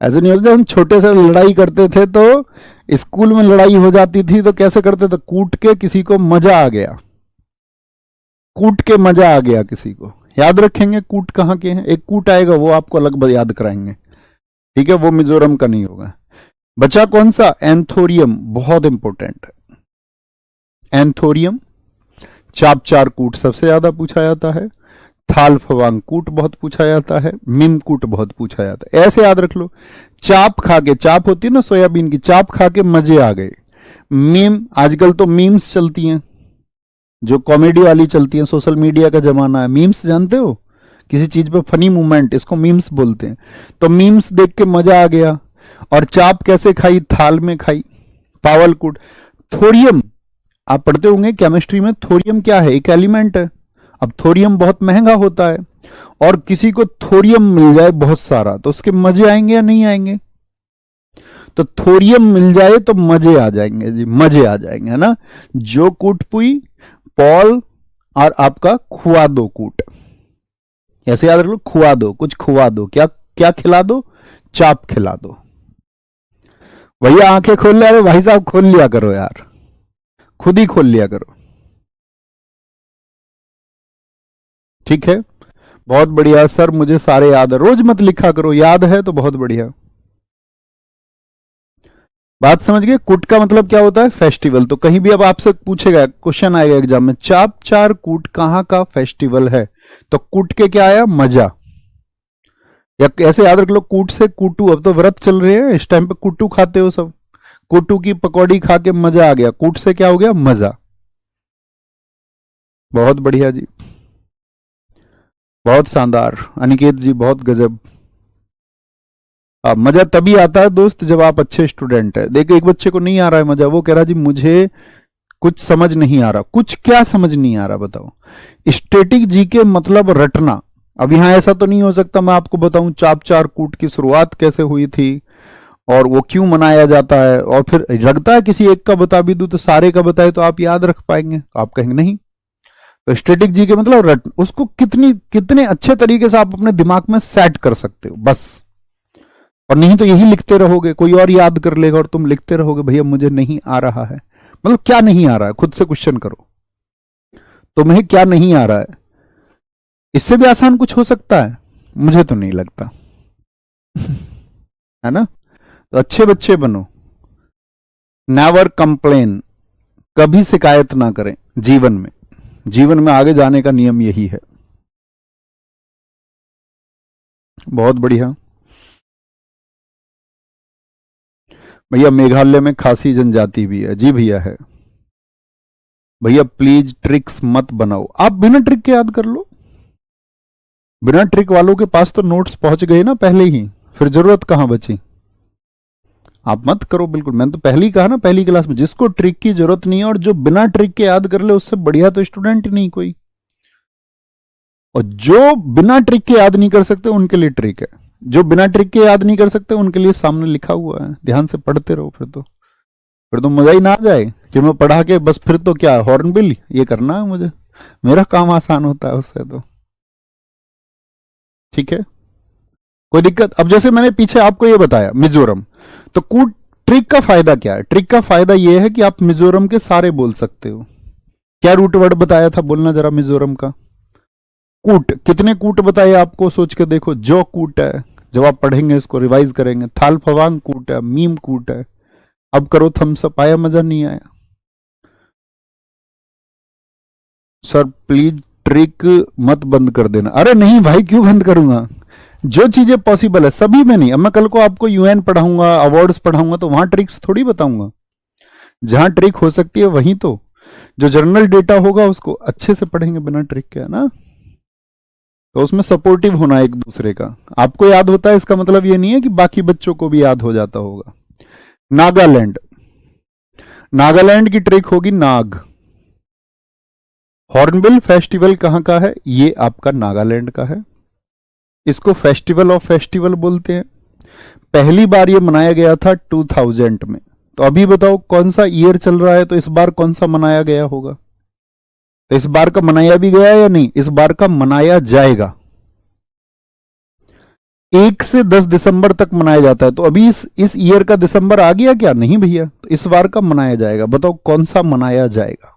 ऐसे नहीं होता, हम छोटे से लड़ाई करते थे तो स्कूल में लड़ाई हो जाती थी तो कैसे करते थे? कूट के किसी को मजा आ गया, कूट के मजा आ गया किसी को। याद रखेंगे कूट कहां के हैं। एक कूट आएगा वो आपको अलग याद कराएंगे, ठीक है, वो मिजोरम का नहीं होगा। बचा कौन सा? एंथोरियम, बहुत इंपॉर्टेंट है एंथोरियम। चापचार कूट सबसे ज्यादा पूछा जाता है। थाल फवांग कूट बहुत पूछा जाता है। मिम कूट बहुत पूछा जाता है। ऐसे याद रख लो। चाप खा के, चाप होती है ना सोयाबीन की, चाप खा के मजे आ गए। मीम, आजकल तो मीम्स चलती हैं जो कॉमेडी वाली चलती हैं, सोशल मीडिया का जमाना है। मीम्स जानते हो? किसी चीज पे फनी मूवमेंट, इसको मीम्स बोलते हैं। तो मीम्स देख के मजा आ गया। और चाप कैसे खाई? थाल में खाई। पावल कूट। थोरियम, आप पढ़ते होंगे केमिस्ट्री में, थोरियम क्या है? एक एलिमेंट है। अब थोरियम बहुत महंगा होता है, और किसी को थोरियम मिल जाए बहुत सारा तो उसके मजे आएंगे या नहीं आएंगे? तो थोरियम मिल जाए तो मजे आ जाएंगे जी, मजे आ जाएंगे, है ना। जो कूट पुई, पॉल और आपका खुआ दो कूट। ऐसे याद रख लो, खुआ दो, कुछ खुआ दो। क्या क्या खिला दो? चाप खिला दो। भैया आंखें खोल लिया, भाई साहब खोल लिया करो यार, खुद ही खोल लिया करो। ठीक है, बहुत बढ़िया सर, मुझे सारे याद है। रोज मत लिखा करो, याद है तो बहुत बढ़िया। बात समझ गए? कुट का मतलब क्या होता है? फेस्टिवल। तो कहीं भी अब आपसे पूछेगा, क्वेश्चन आएगा एग्जाम में, चाप चार कूट कहाँ का फेस्टिवल है, तो कूट के क्या आया? मजा। या ऐसे याद रख लो, कूट से कुटू। अब तो व्रत चल रहे हैं, इस टाइम पे कुटू खाते हो सब, कुटू की पकौड़ी खा के मजा आ गया। कूट से क्या हो गया? मजा। बहुत बढ़िया जी, बहुत शानदार अनिकेत जी, बहुत गजब। मजा तभी आता है दोस्त जब आप अच्छे स्टूडेंट है। देखो एक बच्चे को नहीं आ रहा है मजा, वो कह रहा जी मुझे कुछ समझ नहीं आ रहा। कुछ क्या समझ नहीं आ रहा बताओ? स्टैटिक जीके मतलब रटना। अब यहां ऐसा तो नहीं हो सकता मैं आपको बताऊं चाप चार कूट की शुरुआत कैसे हुई थी और वो क्यों मनाया जाता है, और फिर लगता है किसी एक का बता भी दूं तो सारे का बताए तो आप याद रख पाएंगे? तो आप कहेंगे नहीं। तो स्टैटिक जीके मतलब रट, उसको कितने अच्छे तरीके से आप अपने दिमाग में सेट कर सकते हो बस। और नहीं तो यही लिखते रहोगे, कोई और याद कर लेगा और तुम लिखते रहोगे भैया मुझे नहीं आ रहा है। मतलब क्या नहीं आ रहा है? खुद से क्वेश्चन करो, तुम्हें क्या नहीं आ रहा है? इससे भी आसान कुछ हो सकता है? मुझे तो नहीं लगता। है ना? तो अच्छे बच्चे बनो, नेवर कंप्लेन, कभी शिकायत ना करें जीवन में। जीवन में आगे जाने का नियम यही है। बहुत बढ़िया भैया। मेघालय में खासी जनजाति भी है जी भैया, है भैया। प्लीज ट्रिक्स मत बनाओ, आप बिना ट्रिक के याद कर लो। बिना ट्रिक वालों के पास तो नोट्स पहुंच गए ना पहले ही, फिर जरूरत कहां बची? आप मत करो बिल्कुल। मैंने तो पहले ही कहा ना, पहली क्लास में, जिसको ट्रिक की जरूरत नहीं है और जो बिना ट्रिक के याद कर ले उससे बढ़िया तो स्टूडेंट ही नहीं कोई। और जो बिना ट्रिक के याद नहीं कर सकते उनके लिए ट्रिक है, जो बिना ट्रिक के याद नहीं कर सकते उनके लिए सामने लिखा हुआ है, ध्यान से पढ़ते रहो। फिर तो मजा ही ना आ जाए कि मैं पढ़ा के बस फिर तो क्या हॉर्नबिल ये करना है मुझे, मेरा काम आसान होता है उससे तो। ठीक है, कोई दिक्कत? अब जैसे मैंने पीछे आपको ये बताया मिजोरम, तो कूट ट्रिक का फायदा क्या है? ट्रिक का फायदा ये है कि आप मिजोरम के सारे बोल सकते हो। क्या रूट वर्ड बताया था, बोलना जरा मिजोरम का? कूट। कितने कूट बताए आपको? सोच के देखो। जो कूट है, जब आप पढ़ेंगे इसको रिवाइज करेंगे, थाल फवांग कूट है, मीम कूट है। अब करो थम्सअप। आया मजा नहीं आया? सर प्लीज ट्रिक मत बंद कर देना। अरे नहीं भाई, क्यों बंद करूंगा? जो चीजें पॉसिबल है सभी में नहीं। अब मैं कल को आपको यूएन पढ़ाऊंगा, अवार्ड्स पढ़ाऊंगा, तो वहां ट्रिक्स थोड़ी बताऊंगा। जहां ट्रिक हो सकती है वहीं तो। जो जर्नल डेटा होगा उसको अच्छे से पढ़ेंगे बिना ट्रिक के, है ना? तो उसमें सपोर्टिव होना एक दूसरे का। आपको याद होता है इसका मतलब ये नहीं है कि बाकी बच्चों को भी याद हो जाता होगा। नागालैंड, नागालैंड की ट्रिक होगी नाग। हॉर्नबिल फेस्टिवल कहां का है? ये आपका नागालैंड का है। इसको फेस्टिवल ऑफ फेस्टिवल बोलते हैं। पहली बार ये मनाया गया था 2000 में। तो अभी बताओ कौन सा ईयर चल रहा है, तो इस बार कौन सा मनाया गया होगा? तो इस बार का मनाया भी गया या नहीं? इस बार का मनाया जाएगा। 1 से 10 दिसंबर तक मनाया जाता है। तो अभी इस ईयर का दिसंबर आ गया क्या? नहीं भैया। तो इस बार का मनाया जाएगा। बताओ कौन सा मनाया जाएगा?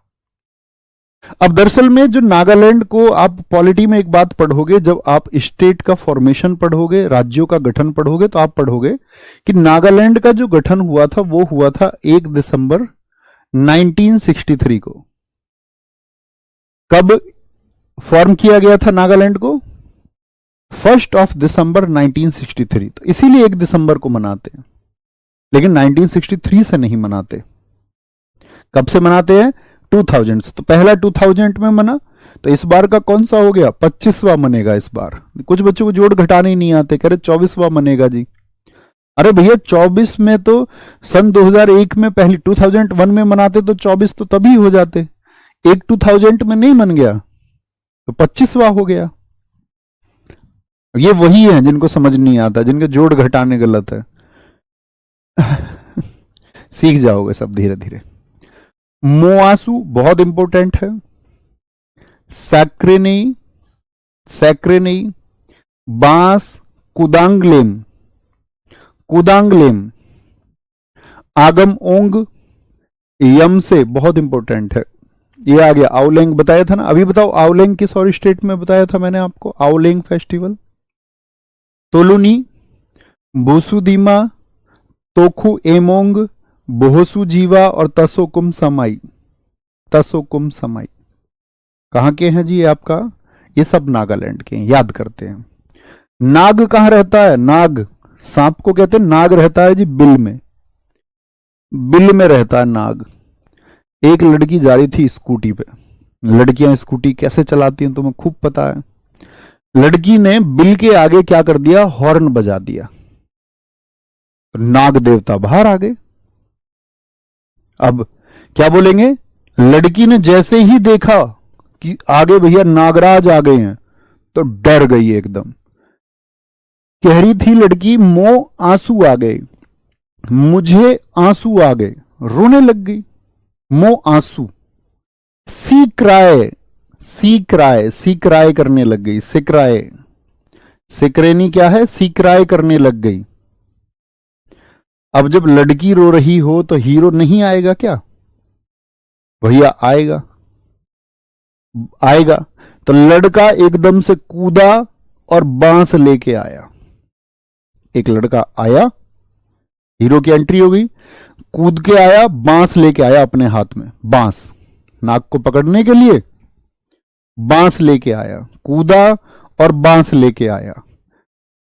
अब दरअसल में जो नागालैंड को आप पॉलिटी में एक बात पढ़ोगे, जब आप स्टेट का फॉर्मेशन पढ़ोगे, राज्यों का गठन पढ़ोगे, तो आप पढ़ोगे कि नागालैंड का जो गठन हुआ था वो हुआ था 1 दिसंबर 1963 को। कब फॉर्म किया गया था नागालैंड को? 1 दिसंबर 1963। तो इसीलिए 1 दिसंबर को मनाते हैं, लेकिन 1963 से नहीं मनाते। कब से मनाते हैं? 2000 से। तो पहला 2000 में मना, तो इस बार का कौन सा हो गया? 25वां मनेगा इस बार। कुछ बच्चों को जोड़ घटाने नहीं आते, कह रहे 24वां मनेगा जी। अरे भैया 24 में तो सन 2001 में पहली 2001 में मनाते तो 24 तो तभी हो जाते। एक 2000 में नहीं मन गया तो 25वां हो गया। ये वही है जिनको समझ नहीं आता, जिनके जोड़ घटाने गलत है। सीख जाओगे सब धीरे धीरे। मोआसू बहुत इंपॉर्टेंट है। सैक्रेनी, सैक्रेनी, बांस, कुदांगलेम, कुदांगलेम, आगम ओंग, यम से बहुत इंपॉर्टेंट है। ये आ गया। आवलेंग बताया था ना। अभी बताओ आवलेंग किस और स्टेट में बताया था मैंने आपको? आवलेंग फेस्टिवल। तोलुनी, बुसुदीमा, तोखु एमोंग, बोहसु जीवा और तसोकुम समाई। तसोकुम समाई कहाँ के हैं जी? आपका ये सब नागालैंड के हैं, याद करते हैं। नाग कहाँ रहता है? नाग सांप को कहते हैं, नाग रहता है जी बिल में। बिल में रहता है नाग। एक लड़की जा रही थी स्कूटी पे। लड़कियां स्कूटी कैसे चलाती हैं तुम्हें खूब पता है। लड़की ने बिल के आगे क्या कर दिया? हॉर्न बजा दिया। तो नाग देवता बाहर आ गए। अब क्या बोलेंगे? लड़की ने जैसे ही देखा कि आगे भैया नागराज आ गए हैं तो डर गई एकदम। कह रही थी लड़की, मोह आंसू आ गए, मुझे आंसू आ गए, रोने लग गई। मोह आंसू। सीक्राय, सीक्राय, सीक्राय करने लग गई। सिक्राय, सिक्रेनी क्या है? सीक्राय करने लग गई। अब जब लड़की रो रही हो तो हीरो नहीं आएगा क्या? भैया आएगा, आएगा। तो लड़का एकदम से कूदा और बांस लेके आया। एक लड़का आया, हीरो की एंट्री हो गई, कूद के आया, बांस लेके आया अपने हाथ में। बांस, नाग को पकड़ने के लिए बांस लेके आया, कूदा और बांस लेके आया।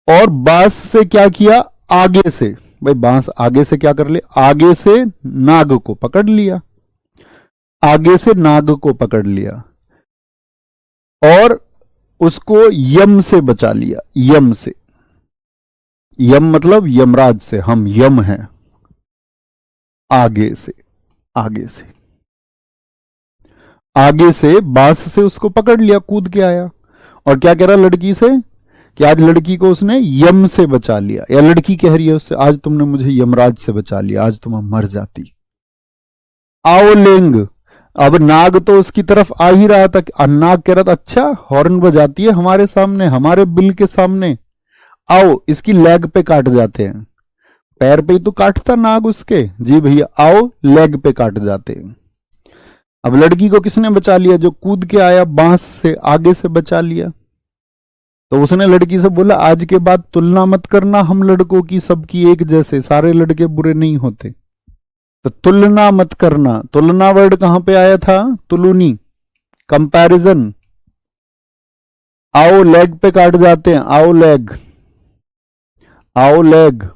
और बांस से क्या किया? आगे से, भाई बांस आगे से क्या कर ले? आगे से नाग को पकड़ लिया। आगे से नाग को पकड़ लिया और उसको यम से बचा लिया। यम से, यम मतलब यमराज से, हम यम हैं। आगे से, आगे से, आगे से बांस से उसको पकड़ लिया, कूद के आया। और क्या कह रहा लड़की से? कि आज लड़की को उसने यम से बचा लिया। या लड़की कह रही है उससे, आज तुमने मुझे यमराज से बचा लिया, आज तुम मर जाती। आओ लेंग। अब नाग तो उसकी तरफ आ ही रहा था। नाग कह रहा था, अच्छा हॉर्न बजाती है हमारे सामने, हमारे बिल के सामने, आओ इसकी लेग पे काट जाते हैं। पैर पे ही तो काटता नाग उसके। जी भैया आओ, लेग पे काट जाते हैं। अब लड़की को किसने बचा लिया? जो कूद के आया बांस से, आगे से बचा लिया। तो उसने लड़की से बोला, आज के बाद तुलना मत करना हम लड़कों की सबकी एक जैसे, सारे लड़के बुरे नहीं होते। तो तुलना मत करना, तुलना वर्ड कहां पे आया था? तुलुनी, कंपैरिजन। आओ लेग पे काट जाते हैं, आओ लेग, आओ लेग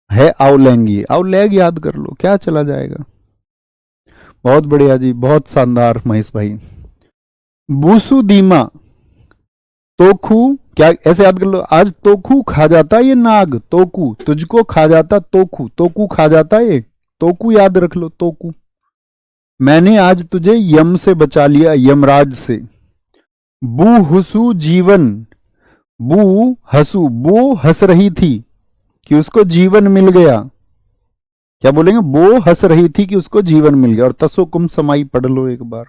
है, आओ लेंगी। आओ लेग याद कर लो, क्या चला जाएगा। बहुत बढ़िया जी, बहुत शानदार महेश भाई। बूसु दीमा, तोखू, क्या ऐसे याद कर लो। आज तोखू खा जाता ये नाग, तोकू तुझको खा जाता, तोखू, तोकू खा जाता ये, तोकू याद रख लो, तोकू। मैंने आज तुझे यम से बचा लिया, यमराज से। बू हुसु जीवन, बू हसु, बू हंस रही थी कि उसको जीवन मिल गया। क्या बोलेंगे? वो हंस रही थी कि उसको जीवन मिल गया। और तसो कुम समाई पढ़ लो एक बार।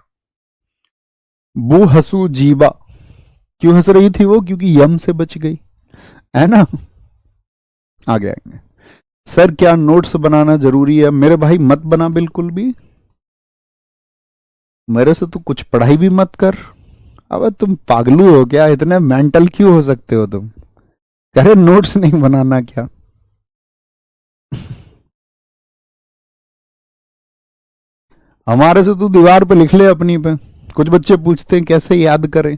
बू हसु जीवा, क्यों हंस रही थी वो? क्योंकि यम से बच गई, है ना। आगे आएंगे। सर क्या नोट्स बनाना जरूरी है? मेरे भाई मत बना बिल्कुल भी, मेरे से तो कुछ पढ़ाई भी मत कर। अब तुम पागलू हो क्या? इतने मेंटल क्यों हो सकते हो तुम? कह रहे नोट्स नहीं बनाना क्या? हमारे से तू दीवार पे लिख ले अपनी पे। कुछ बच्चे पूछते हैं कैसे याद करें,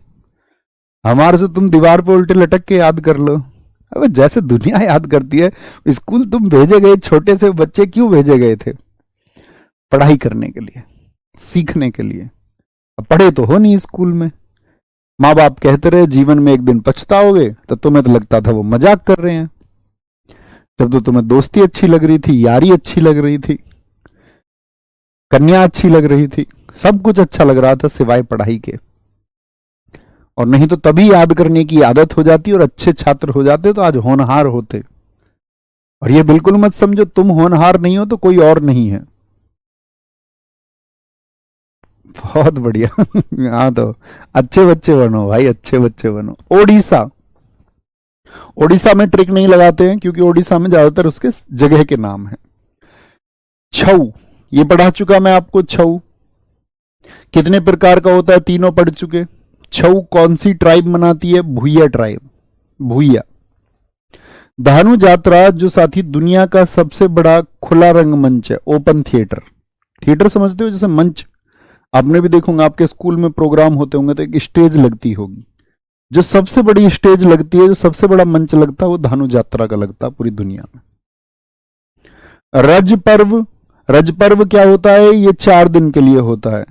हमारे से तुम दीवार पे उल्टे लटक के याद कर लो। अब जैसे दुनिया याद करती है। स्कूल तुम भेजे गए, छोटे से बच्चे क्यों भेजे गए थे? पढ़ाई करने के लिए, सीखने के लिए। अब पढ़े तो हो नहीं स्कूल में। माँ बाप कहते रहे जीवन में एक दिन पछताओगे, तो तुम्हें तो लगता था वो मजाक कर रहे हैं। जब तो तुम्हें दोस्ती अच्छी लग रही थी, यारी अच्छी लग रही थी, कन्या अच्छी लग रही थी, सब कुछ अच्छा लग रहा था सिवाय पढ़ाई के। और नहीं तो तभी याद करने की आदत हो जाती और अच्छे छात्र हो जाते तो आज होनहार होते। और ये बिल्कुल मत समझो तुम होनहार नहीं हो तो कोई और नहीं है। बहुत बढ़िया। हाँ तो अच्छे बच्चे बनो भाई, अच्छे बच्चे बनो। ओडिशा, ओडिशा में ट्रिक नहीं लगाते हैं क्योंकि ओडिशा में ज्यादातर उसके जगह के नाम है। छऊ, ये पढ़ा चुका मैं आपको। छऊ कितने प्रकार का होता है? तीनों पढ़ चुके। छऊ कौन सी ट्राइब मनाती है? भूया ट्राइब, भूया। धानु यात्रा जो साथी दुनिया का सबसे बड़ा खुला रंगमंच है, ओपन थिएटर। थिएटर समझते हो, जैसे मंच आपने भी देखोगे, आपके स्कूल में प्रोग्राम होते होंगे तो एक स्टेज लगती होगी। जो सबसे बड़ी स्टेज लगती है, जो सबसे बड़ा मंच लगता है, वो धानु यात्रा का लगता है पूरी दुनिया में। रज पर्व, रज पर्व क्या होता है? ये 4 दिन के लिए होता है।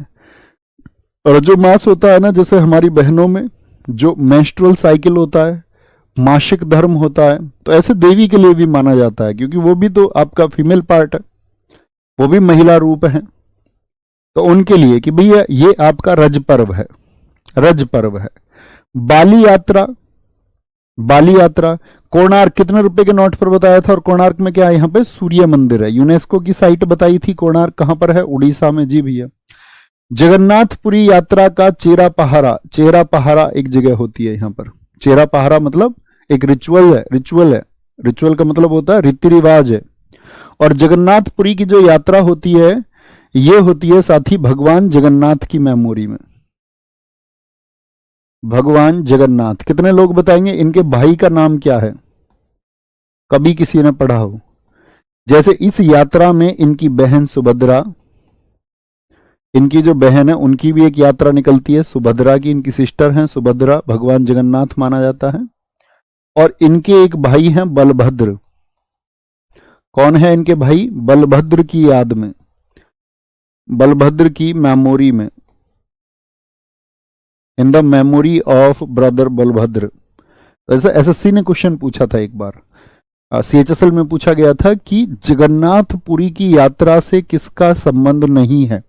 रजो मास होता है ना, जैसे हमारी बहनों में जो मेंस्ट्रुअल साइकिल होता है, मासिक धर्म होता है, तो ऐसे देवी के लिए भी माना जाता है, क्योंकि वो भी तो आपका फीमेल पार्ट है, वो भी महिला रूप है। तो उनके लिए कि भैया ये आपका रज पर्व है, रज पर्व है। बाली यात्रा, बाली यात्रा कोणार्क, कितने रुपए के नोट पर बताया था? और कोणार्क में क्या है? यहाँ पे सूर्य मंदिर है, यूनेस्को की साइट बताई थी। कोणार्क कहां पर है? उड़ीसा में। जी भैया। जगन्नाथपुरी यात्रा का चेरा पहारा, चेहरा पहारा एक जगह होती है यहाँ पर। चेहरा पहारा मतलब एक रिचुअल है, रिचुअल है। रिचुअल का मतलब होता है रीति रिवाज है। और जगन्नाथपुरी की जो यात्रा होती है, ये होती है साथी भगवान जगन्नाथ की मेमोरी में। भगवान जगन्नाथ, कितने लोग बताएंगे इनके भाई का नाम क्या है? कभी किसी ने पढ़ा हो? जैसे इस यात्रा में इनकी बहन सुभद्रा, इनकी जो बहन है उनकी भी एक यात्रा निकलती है, सुभद्रा की, इनकी सिस्टर हैं सुभद्रा, भगवान जगन्नाथ माना जाता है। और इनके एक भाई हैं बलभद्र। कौन है इनके भाई? बलभद्र की याद में, बलभद्र की मेमोरी में, in the memory of brother Balabhadra. ऐसा एसएससी ने क्वेश्चन पूछा था एक बार, सीएचएसएल में पूछा गया था कि जगन्नाथपुरी की यात्रा से किसका संबंध नहीं है?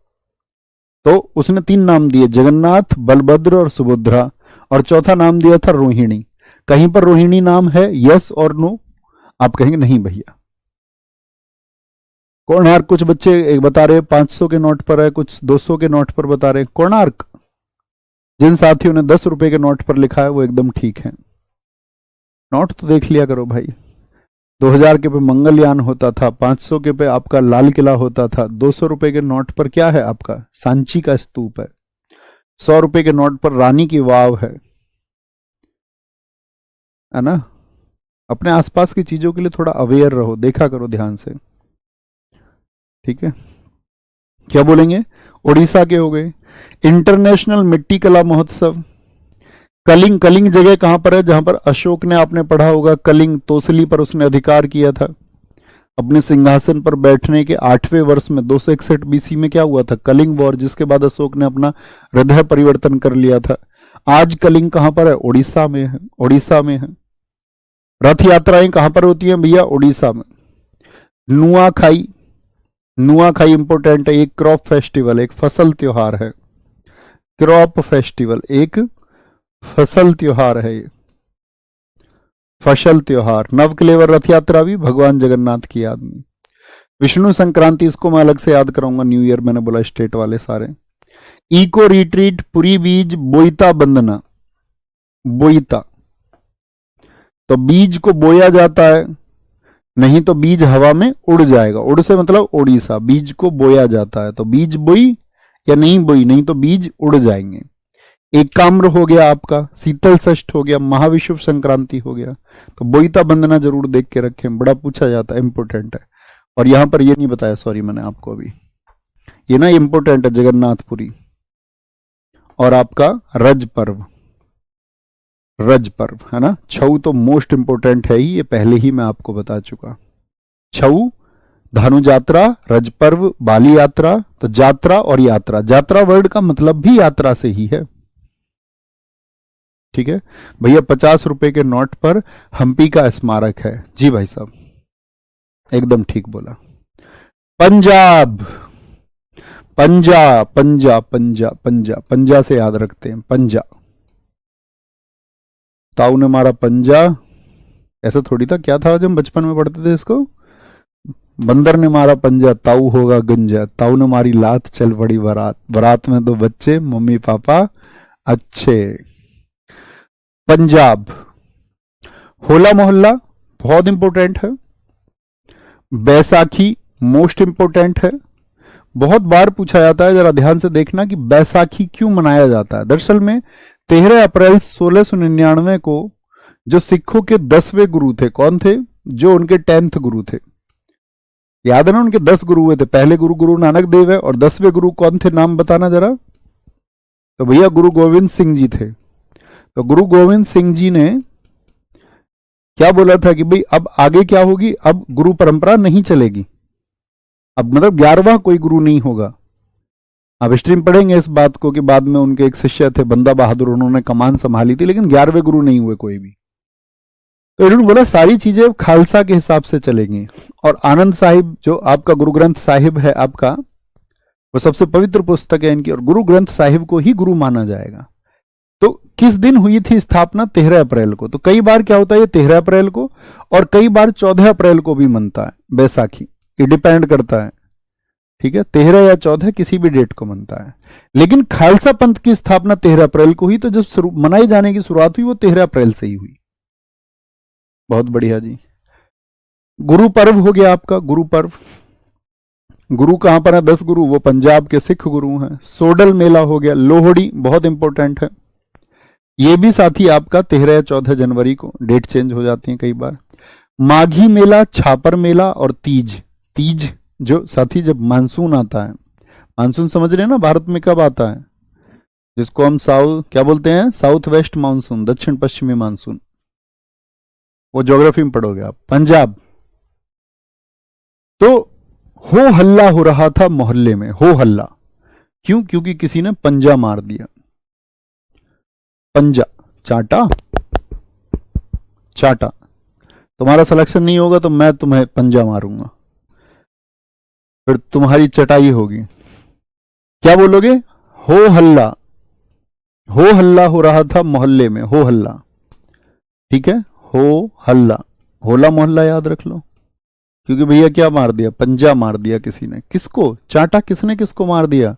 तो उसने 3 नाम दिए, जगन्नाथ, बलभद्र और सुभद्रा, और चौथा नाम दिया था रोहिणी। कहीं पर रोहिणी नाम है? यस और नो? आप कहेंगे नहीं भैया। कोणार्क, कुछ बच्चे एक बता रहे 500 के नोट पर है, कुछ 200 के नोट पर बता रहे। कोणार्क, जिन साथियों ने 10 रुपए के नोट पर लिखा है वो एकदम ठीक है। नोट तो देख लिया करो भाई। 2000 के पे मंगलयान होता था, 500 के पे आपका लाल किला होता था, 200 रुपए के नोट पर क्या है आपका? सांची का स्तूप है, 100 रुपए के नोट पर रानी की वाव है ना। अपने आसपास की चीजों के लिए थोड़ा अवेयर रहो, देखा करो ध्यान से, ठीक है। क्या बोलेंगे? उड़ीसा के हो गए। इंटरनेशनल मिट्टी कला महोत्सव, कलिंग, कलिंग जगह कहां पर है? जहां पर अशोक ने, आपने पढ़ा होगा, कलिंग तोसली पर उसने अधिकार किया था। अपने सिंहासन पर बैठने के 8वें वर्ष में 261 बीसी में क्या हुआ था? कलिंग वॉर, जिसके बाद अशोक ने अपना हृदय परिवर्तन कर लिया था। आज कलिंग कहां पर है? उड़ीसा में है, उड़ीसा में है। रथ यात्राएं कहां पर होती हैं भैया? उड़ीसा में। नुआखाई, नुआखाई इंपोर्टेंट है, एक क्रॉप फेस्टिवल, एक फसल त्योहार है। क्रॉप फेस्टिवल एक फसल त्योहार है, ये फसल त्योहार। नवकलेवर रथ यात्रा भी भगवान जगन्नाथ की याद में। विष्णु संक्रांति, इसको मैं अलग से याद कराऊंगा, न्यू ईयर मैंने बोला स्टेट वाले सारे। इको रिट्रीट, पुरी बीज, बोईता बंदना। बोईता तो बीज को बोया जाता है, नहीं तो बीज हवा में उड़ जाएगा। उड़ से मतलब उड़ीसा, बीज को बोया जाता है, तो बीज बोई या नहीं बोई, नहीं तो बीज उड़ जाएंगे। एकाम्र हो गया आपका, शीतल षष्ठ हो गया, महाविषुव संक्रांति हो गया। तो बोईता बंदना जरूर देख के रखें, बड़ा पूछा जाता है, इंपोर्टेंट है। और यहां पर ये नहीं बताया, सॉरी मैंने आपको अभी, ये ना इंपोर्टेंट है, जगन्नाथपुरी। और आपका रज पर्व, रज पर्व है ना। छऊ तो मोस्ट इंपोर्टेंट है ही, ये पहले ही मैं आपको बता चुका। छऊ, धानु यात्रा, रज पर्व, बाली यात्रा। तो यात्रा और यात्रा, यात्रा वर्ड का मतलब भी यात्रा से ही है, ठीक है भैया। 50 रुपए के नोट पर हम्पी का स्मारक है। जी भाई साहब, एकदम ठीक बोला। पंजाब, पंजा, पंजा, पंजा, पंजा, पंजा से याद रखते हैं, पंजा। ताऊ ने मारा पंजा, ऐसा थोड़ी था, क्या था जब हम बचपन में पढ़ते थे इसको? बंदर ने मारा पंजा, ताऊ होगा गंजा। ताऊ ने मारी लात, चल पड़ी बारात। बारात में 2 बच्चे, मम्मी पापा अच्छे। पंजाब। होला मोहल्ला बहुत इंपॉर्टेंट है। बैसाखी मोस्ट इंपॉर्टेंट है, बहुत बार पूछा जाता है, जरा ध्यान से देखना कि बैसाखी क्यों मनाया जाता है। दरअसल में 13 अप्रैल 1699 को जो सिखों के 10वें गुरु थे, कौन थे? जो उनके 10th गुरु थे। याद है ना, उनके 10 गुरु हुए थे। पहले गुरु गुरु नानक देव है, और 10वें गुरु कौन थे, नाम बताना जरा। तो भैया गुरु गोविंद सिंह जी थे। तो गुरु गोविंद सिंह जी ने क्या बोला था कि भाई अब आगे क्या होगी, अब गुरु परंपरा नहीं चलेगी, अब मतलब 11वां कोई गुरु नहीं होगा। आप हिस्ट्री में पढ़ेंगे इस बात को कि बाद में उनके एक शिष्य थे बंदा बहादुर, उन्होंने कमान संभाली थी, लेकिन 11वें गुरु नहीं हुए कोई भी। तो इन्होंने बोला सारी चीजें खालसा के हिसाब से चलेंगी, और आनंद साहिब जो आपका गुरु ग्रंथ साहिब है आपका, वो सबसे पवित्र पुस्तक है इनकी, और गुरु ग्रंथ साहिब को ही गुरु माना जाएगा। तो किस दिन हुई थी स्थापना? 13 अप्रैल को। तो कई बार क्या होता है, ये 13 अप्रैल को, और कई बार 14 अप्रैल को भी मनता है बैसाखी, ये डिपेंड करता है, ठीक है, 13 या 14 किसी भी डेट को मनता है। लेकिन खालसा पंथ की स्थापना 13 अप्रैल को हुई, तो जो मनाई जाने की शुरुआत हुई वो 13 अप्रैल से ही हुई। बहुत बढ़िया जी। गुरु पर्व हो गया आपका, गुरु पर्व। गुरु कहां पर है? 10 गुरु, वो पंजाब के सिख गुरु हैं। सोडल मेला हो गया। लोहड़ी बहुत इंपॉर्टेंट है, ये भी साथी आपका 13 या 14 जनवरी को, डेट चेंज हो जाती है कई बार। माघी मेला, छापर मेला, और तीज। तीज जो साथी जब मानसून आता है, मानसून समझ रहे हैं ना, भारत में कब आता है, जिसको हम क्या बोलते हैं, साउथ वेस्ट मानसून, दक्षिण पश्चिमी मानसून, वो ज्योग्राफी में पढ़ोगे आप, पंजाब। तो हो हल्ला हो रहा था मोहल्ले में, हो हल्ला क्यों? क्योंकि किसी ने पंजा मार दिया। पंजा, चाटा, चाटा। तुम्हारा सिलेक्शन नहीं होगा तो मैं तुम्हें पंजा मारूंगा, फिर तुम्हारी चटाई होगी। क्या बोलोगे? हो हल्ला, हो हल्ला हो रहा था मोहल्ले में, हो हल्ला, ठीक है, हो हल्ला। होला मोहल्ला याद रख लो, क्योंकि भैया क्या मार दिया, पंजा मार दिया किसी ने। किसको? चाटा किसने किसको मार दिया?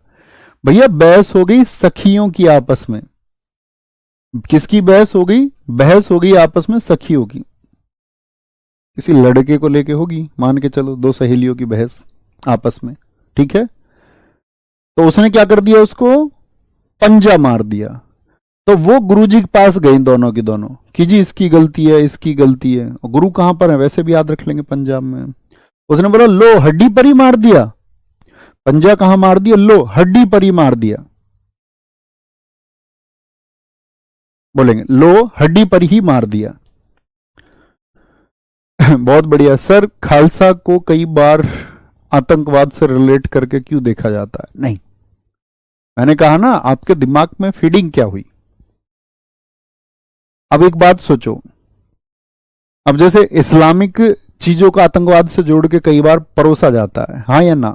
भैया बहस हो गई सखियों की आपस में। किसकी बहस हो गई? बहस हो गई आपस में सखियों की, किसी लड़के को लेके होगी, मान के चलो 2 सहेलियों की बहस आपस में, ठीक है। तो उसने क्या कर दिया, उसको पंजा मार दिया। तो वो गुरुजी के पास गई दोनों की दोनों कि जी इसकी गलती है, इसकी गलती है। और गुरु कहां पर है वैसे भी याद रख लेंगे, पंजाब में। उसने बोला लो हड्डी पर ही मार दिया। पंजा कहां मार दिया? लो हड्डी पर ही मार दिया। बोलेंगे लो हड्डी पर ही मार दिया। बहुत बढ़िया सर। खालसा को कई बार आतंकवाद से रिलेट करके क्यों देखा जाता है? नहीं, मैंने कहा ना आपके दिमाग में फीडिंग क्या हुई। अब एक बात सोचो, अब जैसे इस्लामिक चीजों का आतंकवाद से जोड़ के कई बार परोसा जाता है, हाँ या ना,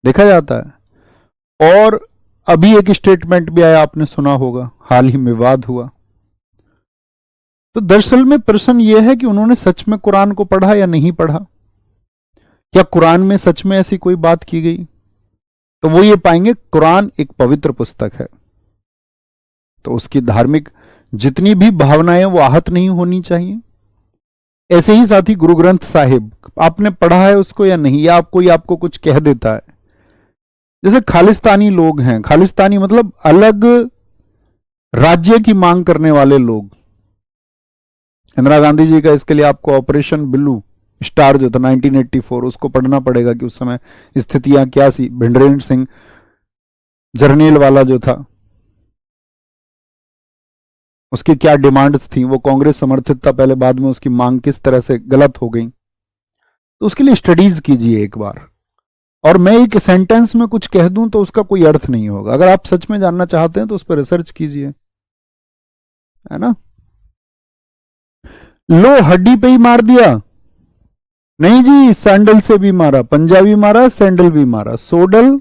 देखा जाता है। और अभी एक स्टेटमेंट भी आया, आपने सुना होगा, हाल ही में विवाद हुआ। तो दरअसल में प्रश्न यह है कि उन्होंने सच में कुरान को पढ़ा या नहीं पढ़ा। क्या कुरान में सच में ऐसी कोई बात की गई? तो वो ये पाएंगे कुरान एक पवित्र पुस्तक है, तो उसकी धार्मिक जितनी भी भावनाएं वो आहत नहीं होनी चाहिए। ऐसे ही साथी गुरु ग्रंथ साहिब आपने पढ़ा है उसको या नहीं, या कोई आपको कुछ कह देता है। जैसे खालिस्तानी लोग हैं, खालिस्तानी मतलब अलग राज्य की मांग करने वाले लोग। इंदिरा गांधी जी का इसके लिए आपको ऑपरेशन ब्लू स्टार जो था 1984, उसको पढ़ना पड़ेगा कि उस समय स्थितियां क्या सी। भिंडरेन सिंह जर्नेल वाला जो था, उसकी क्या डिमांड्स थी, वो कांग्रेस समर्थित था पहले, बाद में उसकी मांग किस तरह से गलत हो गई। तो उसके लिए स्टडीज कीजिए एक बार। और मैं एक सेंटेंस में कुछ कह दूं तो उसका कोई अर्थ नहीं होगा। अगर आप सच में जानना चाहते हैं तो उस पर रिसर्च कीजिए, है ना। लो हड्डी पे ही मार दिया, नहीं जी, सैंडल से भी मारा, पंजा भी मारा, सैंडल भी मारा। सोडल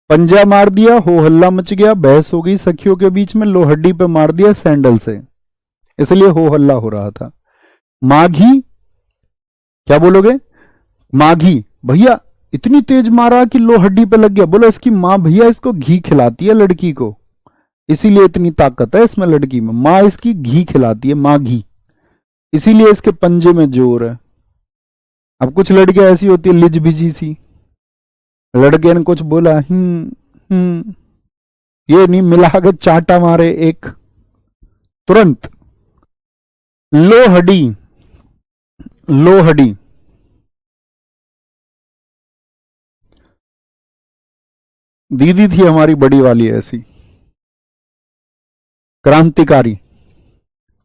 पंजा मार दिया, हो हल्ला मच गया, बहस हो गई सखियों के बीच में, लो हड्डी पे मार दिया सैंडल से, इसलिए हो हल्ला हो रहा था। माघी, क्या बोलोगे? माघी, भैया इतनी तेज मारा कि लो हड्डी पे लग गया। बोलो इसकी मां भैया इसको घी खिलाती है लड़की को, इसीलिए इतनी ताकत है इसमें लड़की में। मां इसकी घी खिलाती है, मां घी, इसीलिए इसके पंजे में जोर है। अब कुछ लड़कियां ऐसी होती है लिज बिजी सी, लड़के ने कुछ बोला ये नहीं मिला के चाटा मारे एक, तुरंत लोहड़ी, लोहड़ी, दीदी थी हमारी बड़ी वाली ऐसी। क्रांतिकारी,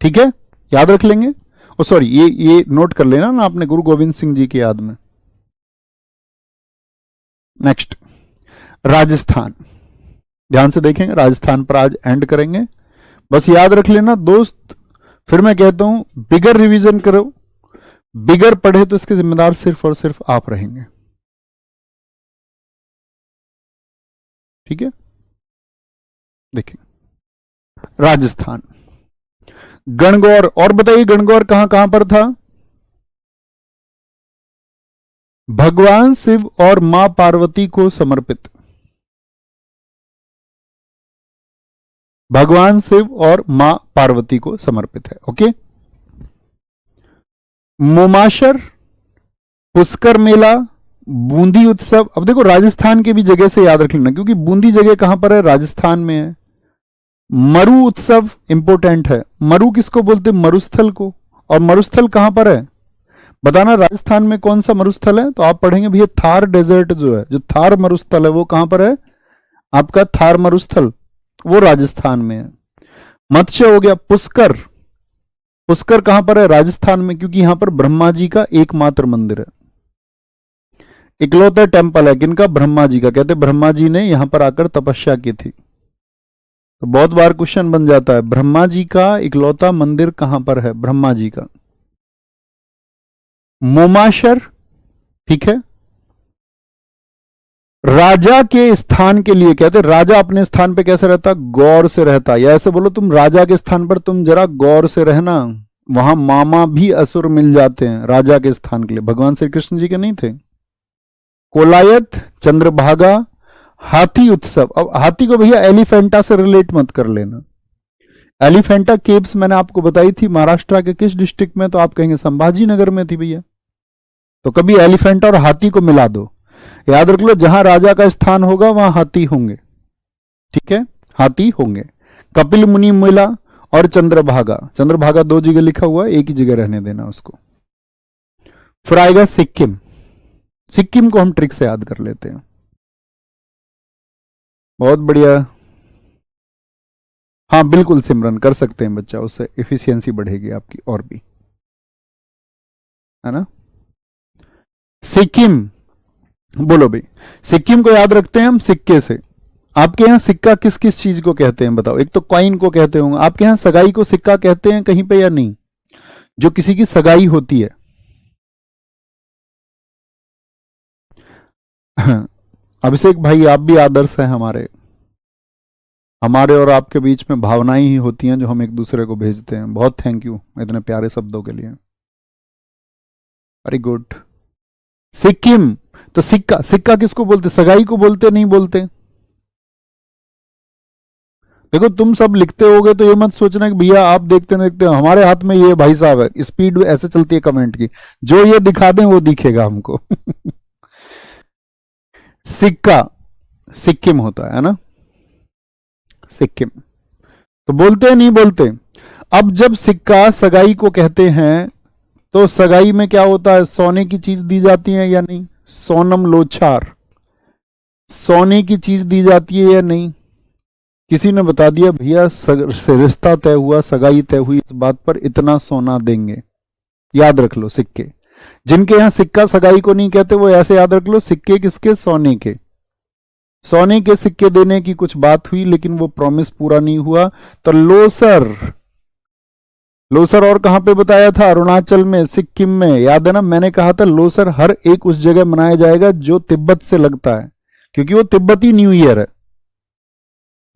ठीक है, याद रख लेंगे। ओ सॉरी, ये नोट कर लेना ना आपने, गुरु गोविंद सिंह जी की याद में। नेक्स्ट, राजस्थान, ध्यान से देखेंगे, राजस्थान पर आज एंड करेंगे। बस याद रख लेना दोस्त, फिर मैं कहता हूं बिगर रिवीजन करो, बिगर पढ़े तो इसके जिम्मेदार सिर्फ और सिर्फ आप रहेंगे, ठीक है। देखिए, राजस्थान, गणगौर, और बताइए गणगौर कहां कहां पर था? भगवान शिव और मां पार्वती को समर्पित, भगवान शिव और मां पार्वती को समर्पित है, ओके। मोमाशर, पुष्कर मेला, बूंदी उत्सव। अब देखो राजस्थान के भी जगह से याद रख लेना, क्योंकि बूंदी जगह कहां पर है? राजस्थान में है। मरु उत्सव इंपोर्टेंट है, मरु किसको बोलते? मरुस्थल को। और मरुस्थल कहां पर है? बताना राजस्थान में कौन सा मरुस्थल है? तो आप पढ़ेंगे भैया थार डेजर्ट जो है, जो थार मरुस्थल है वो कहां पर है? आपका थार मरुस्थल, वो राजस्थान में है। मत्स्य हो गया। पुष्कर, पुष्कर कहां पर है? राजस्थान में, क्योंकि यहां पर ब्रह्मा जी का एकमात्र मंदिर है, इकलौता टेम्पल है। किनका? ब्रह्मा जी का। कहते ब्रह्मा जी ने यहां पर आकर तपस्या की थी। तो बहुत बार क्वेश्चन बन जाता है, ब्रह्मा जी का इकलौता मंदिर कहां पर है? ब्रह्मा जी का। मोमाशर, ठीक है। राजा के स्थान के लिए कहते राजा अपने स्थान पे कैसे रहता? गौर से रहता। या ऐसे बोलो, तुम राजा के स्थान पर तुम जरा गौर से रहना, वहां मामा भी असुर मिल जाते हैं राजा के स्थान के लिए। भगवान श्री कृष्ण जी के नहीं थे? कोलायत, चंद्रभागा, हाथी उत्सव। अब हाथी को भैया एलिफेंटा से रिलेट मत कर लेना। एलिफेंटा केव्स मैंने आपको बताई थी महाराष्ट्र के किस डिस्ट्रिक्ट में? तो आप कहेंगे संभाजी नगर में थी भैया। तो कभी एलिफेंटा और हाथी को मिला दो, याद रख लो जहां राजा का स्थान होगा वहां हाथी होंगे, ठीक है, हाथी होंगे। कपिल मुनि मेला और चंद्रभागा, चंद्रभागा दो जगह लिखा हुआ है, एक ही जगह रहने देना उसको। फिर आएगा सिक्किम, सिक्किम को हम ट्रिक से याद कर लेते हैं। बहुत बढ़िया, हाँ बिल्कुल सिमरन कर सकते हैं बच्चा, उससे एफिशिएंसी बढ़ेगी आपकी और भी, है ना। सिक्किम, बोलो भाई, सिक्किम को याद रखते हैं हम सिक्के से। आपके यहां सिक्का किस किस चीज को कहते हैं बताओ? एक तो कॉइन को कहते होंगे, आपके यहां सगाई को सिक्का कहते हैं कहीं पे या नहीं? जो किसी की सगाई होती है अभिषेक भाई आप भी आदर्श हैं हमारे, हमारे और आपके बीच में भावनाएं ही होती हैं जो हम एक दूसरे को भेजते हैं। बहुत थैंक यू इतने प्यारे शब्दों के लिए, वेरी गुड। सिक्किम, तो सिक्का, सिक्का किसको बोलते? सगाई को बोलते नहीं बोलते? देखो तुम सब लिखते होगे तो ये मत सोचना कि भैया आप देखते देखते हमारे हाथ में ये भाई साहब है, स्पीड ऐसे चलती है कमेंट की, जो ये दिखा दें वो दिखेगा हमको सिक्का सिक्किम होता है ना, सिक्किम। तो बोलते हैं नहीं बोलते? अब जब सिक्का सगाई को कहते हैं तो सगाई में क्या होता है? सोने की चीज दी जाती है या नहीं? सोनम लोचार, सोने की चीज दी जाती है या नहीं? किसी ने बता दिया भैया से रिश्ता तय हुआ, सगाई तय हुई, इस बात पर इतना सोना देंगे। याद रख लो सिक्के, जिनके यहां सिक्का सगाई को नहीं कहते वो ऐसे याद रख लो, सिक्के किसके? सोने के। सोने के सिक्के देने की कुछ बात हुई लेकिन वो प्रॉमिस पूरा नहीं हुआ, तो लोसर, लोसर और कहां पे बताया था? अरुणाचल में, सिक्किम में। याद है ना, मैंने कहा था लोसर हर एक उस जगह मनाया जाएगा जो तिब्बत से लगता है, क्योंकि वो तिब्बती न्यू ईयर है,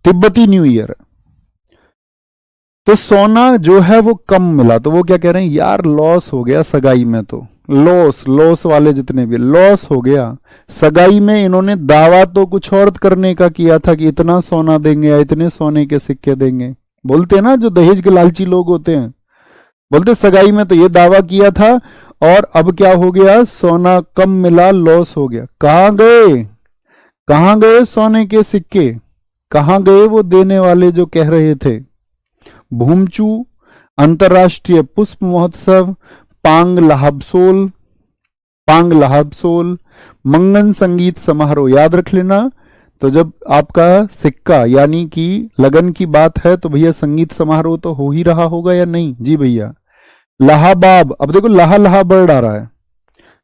तिब्बती न्यू ईयर है। तो सोना जो है वो कम मिला, तो वो क्या कह रहे हैं? यार लॉस हो गया सगाई में, तो लॉस, लॉस वाले जितने भी लॉस हो गया। सगाई में इन्होंने दावा तो कुछ और करने का किया था कि इतना सोना देंगे या इतने सोने के सिक्के देंगे, बोलते हैं ना जो दहेज के लालची लोग होते हैं, बोलते सगाई में तो ये दावा किया था और अब क्या हो गया? सोना कम मिला, लॉस हो गया। कहां गए, कहां गए सोने के सिक्के? कहां गए वो देने वाले जो कह रहे थे? भूमचू, अंतरराष्ट्रीय पुष्प महोत्सव, पांग लाहबसोल, पांग लाहबसोल, मंगन संगीत समारोह। याद रख लेना। तो जब आपका सिक्का यानी कि लगन की बात है तो भैया संगीत समारोह तो हो ही रहा होगा या नहीं? जी भैया। लाहाबाब, अब देखो लाहा लाहा वर्ड आ रहा है,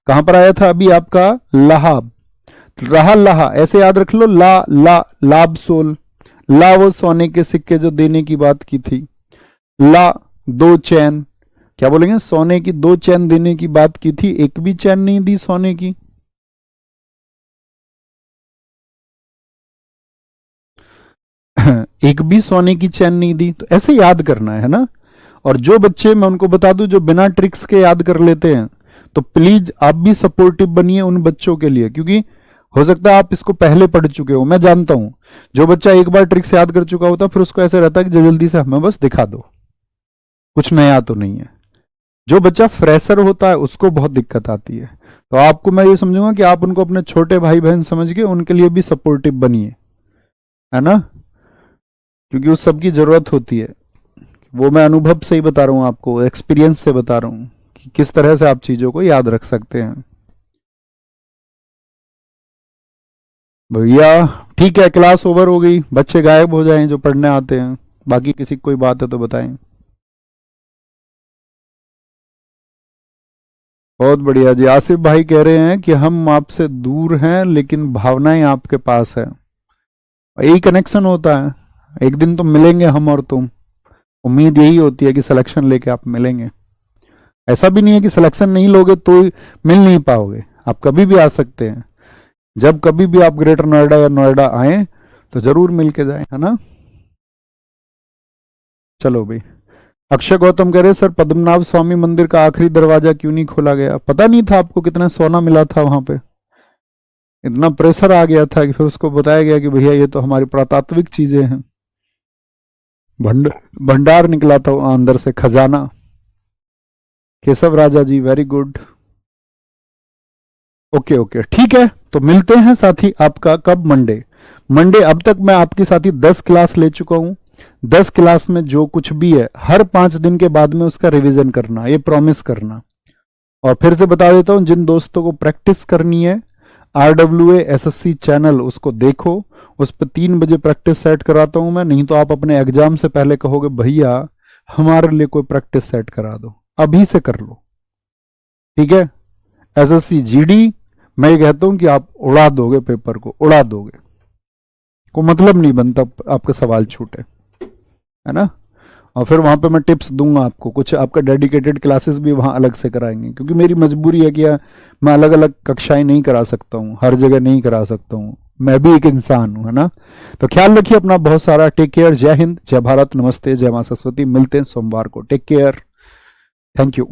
कहां पर आया था अभी आपका? लाहाब। रहा लाहा ऐसे याद रख लो, ला ला लाभ सोल। ला वो सोने के सिक्के जो देने की बात की थी। ला दो चैन, क्या बोलेंगे? सोने की 2 चैन देने की बात की थी, एक भी चैन नहीं दी सोने की। एक भी सोने की चैन नहीं दी। तो ऐसे याद करना है ना। और जो बच्चे, मैं उनको बता दूं, जो बिना ट्रिक्स के याद कर लेते हैं, तो प्लीज आप भी सपोर्टिव बनिए उन बच्चों के लिए, क्योंकि हो सकता है आप इसको पहले पढ़ चुके हो। मैं जानता हूं जो बच्चा एक बार ट्रिक्स याद कर चुका होता फिर उसको ऐसे रहता है कि जल्दी से हमें बस दिखा दो, कुछ नया तो नहीं है। जो बच्चा फ्रेशर होता है उसको बहुत दिक्कत आती है। तो आपको मैं ये समझूंगा कि आप उनको अपने छोटे भाई बहन समझ के उनके लिए भी सपोर्टिव बनिए, है ना, क्योंकि उस सब की जरूरत होती है। वो मैं अनुभव से ही बता रहा हूं आपको, एक्सपीरियंस से बता रहा हूं कि किस तरह से आप चीजों को याद रख सकते हैं। भैया ठीक है, क्लास ओवर हो गई, बच्चे गायब हो जाएं जो पढ़ने आते हैं। बाकी किसी की कोई बात है तो बताएं। बहुत बढ़िया जी। आसिफ भाई कह रहे हैं कि हम आपसे दूर हैं लेकिन भावनाएं आपके पास है। यही कनेक्शन होता है, एक दिन तो मिलेंगे हम और तुम। उम्मीद यही होती है कि सिलेक्शन लेके आप मिलेंगे। ऐसा भी नहीं है कि सिलेक्शन नहीं लोगे तो मिल नहीं पाओगे, आप कभी भी आ सकते हैं। जब कभी भी आप ग्रेटर नोएडा या नोएडा आए तो जरूर मिल के जाए, है ना। चलो भाई। अक्षय गौतम कह रहे सर पद्मनाभ स्वामी मंदिर का आखिरी दरवाजा क्यों नहीं खोला गया? पता नहीं था आपको कितना सोना मिला था वहां पे? इतना प्रेशर आ गया था कि फिर उसको बताया गया कि भैया ये तो हमारी पुरातात्विक चीजें हैं। भंडार निकला था अंदर से, खजाना। केशव राजा जी वेरी गुड। ओके ओके ठीक है, तो मिलते हैं साथी आपका कब? मंडे। मंडे अब तक मैं आपकी साथी 10 क्लास ले चुका हूं। 10 क्लास में जो कुछ भी है हर 5 दिन के बाद में उसका रिवीजन करना, ये प्रॉमिस करना। और फिर से बता देता हूं, जिन दोस्तों को प्रैक्टिस करनी है RWA SSC चैनल उसको देखो, उस पर 3 बजे प्रैक्टिस सेट कराता हूं मैं। नहीं तो आप अपने एग्जाम से पहले कहोगे भैया हमारे लिए कोई प्रैक्टिस सेट करा दो, अभी से कर लो, ठीक है। SSC GD मैं ये कहता हूं कि आप उड़ा दोगे, पेपर को उड़ा दोगे, को मतलब नहीं बनता आपका सवाल छूटे, है ना। और फिर वहां पे मैं टिप्स दूंगा आपको, कुछ आपका डेडिकेटेड क्लासेस भी वहां अलग से कराएंगे, क्योंकि मेरी मजबूरी है कि मैं अलग अलग कक्षाएं नहीं करा सकता हूँ, हर जगह नहीं करा सकता हूँ, मैं भी एक इंसान हूं, है ना। तो ख्याल रखिए अपना बहुत सारा। Take care. जय हिंद, जय भारत, नमस्ते, जय मां सरस्वती। मिलते हैं सोमवार को। Take care. Thank you.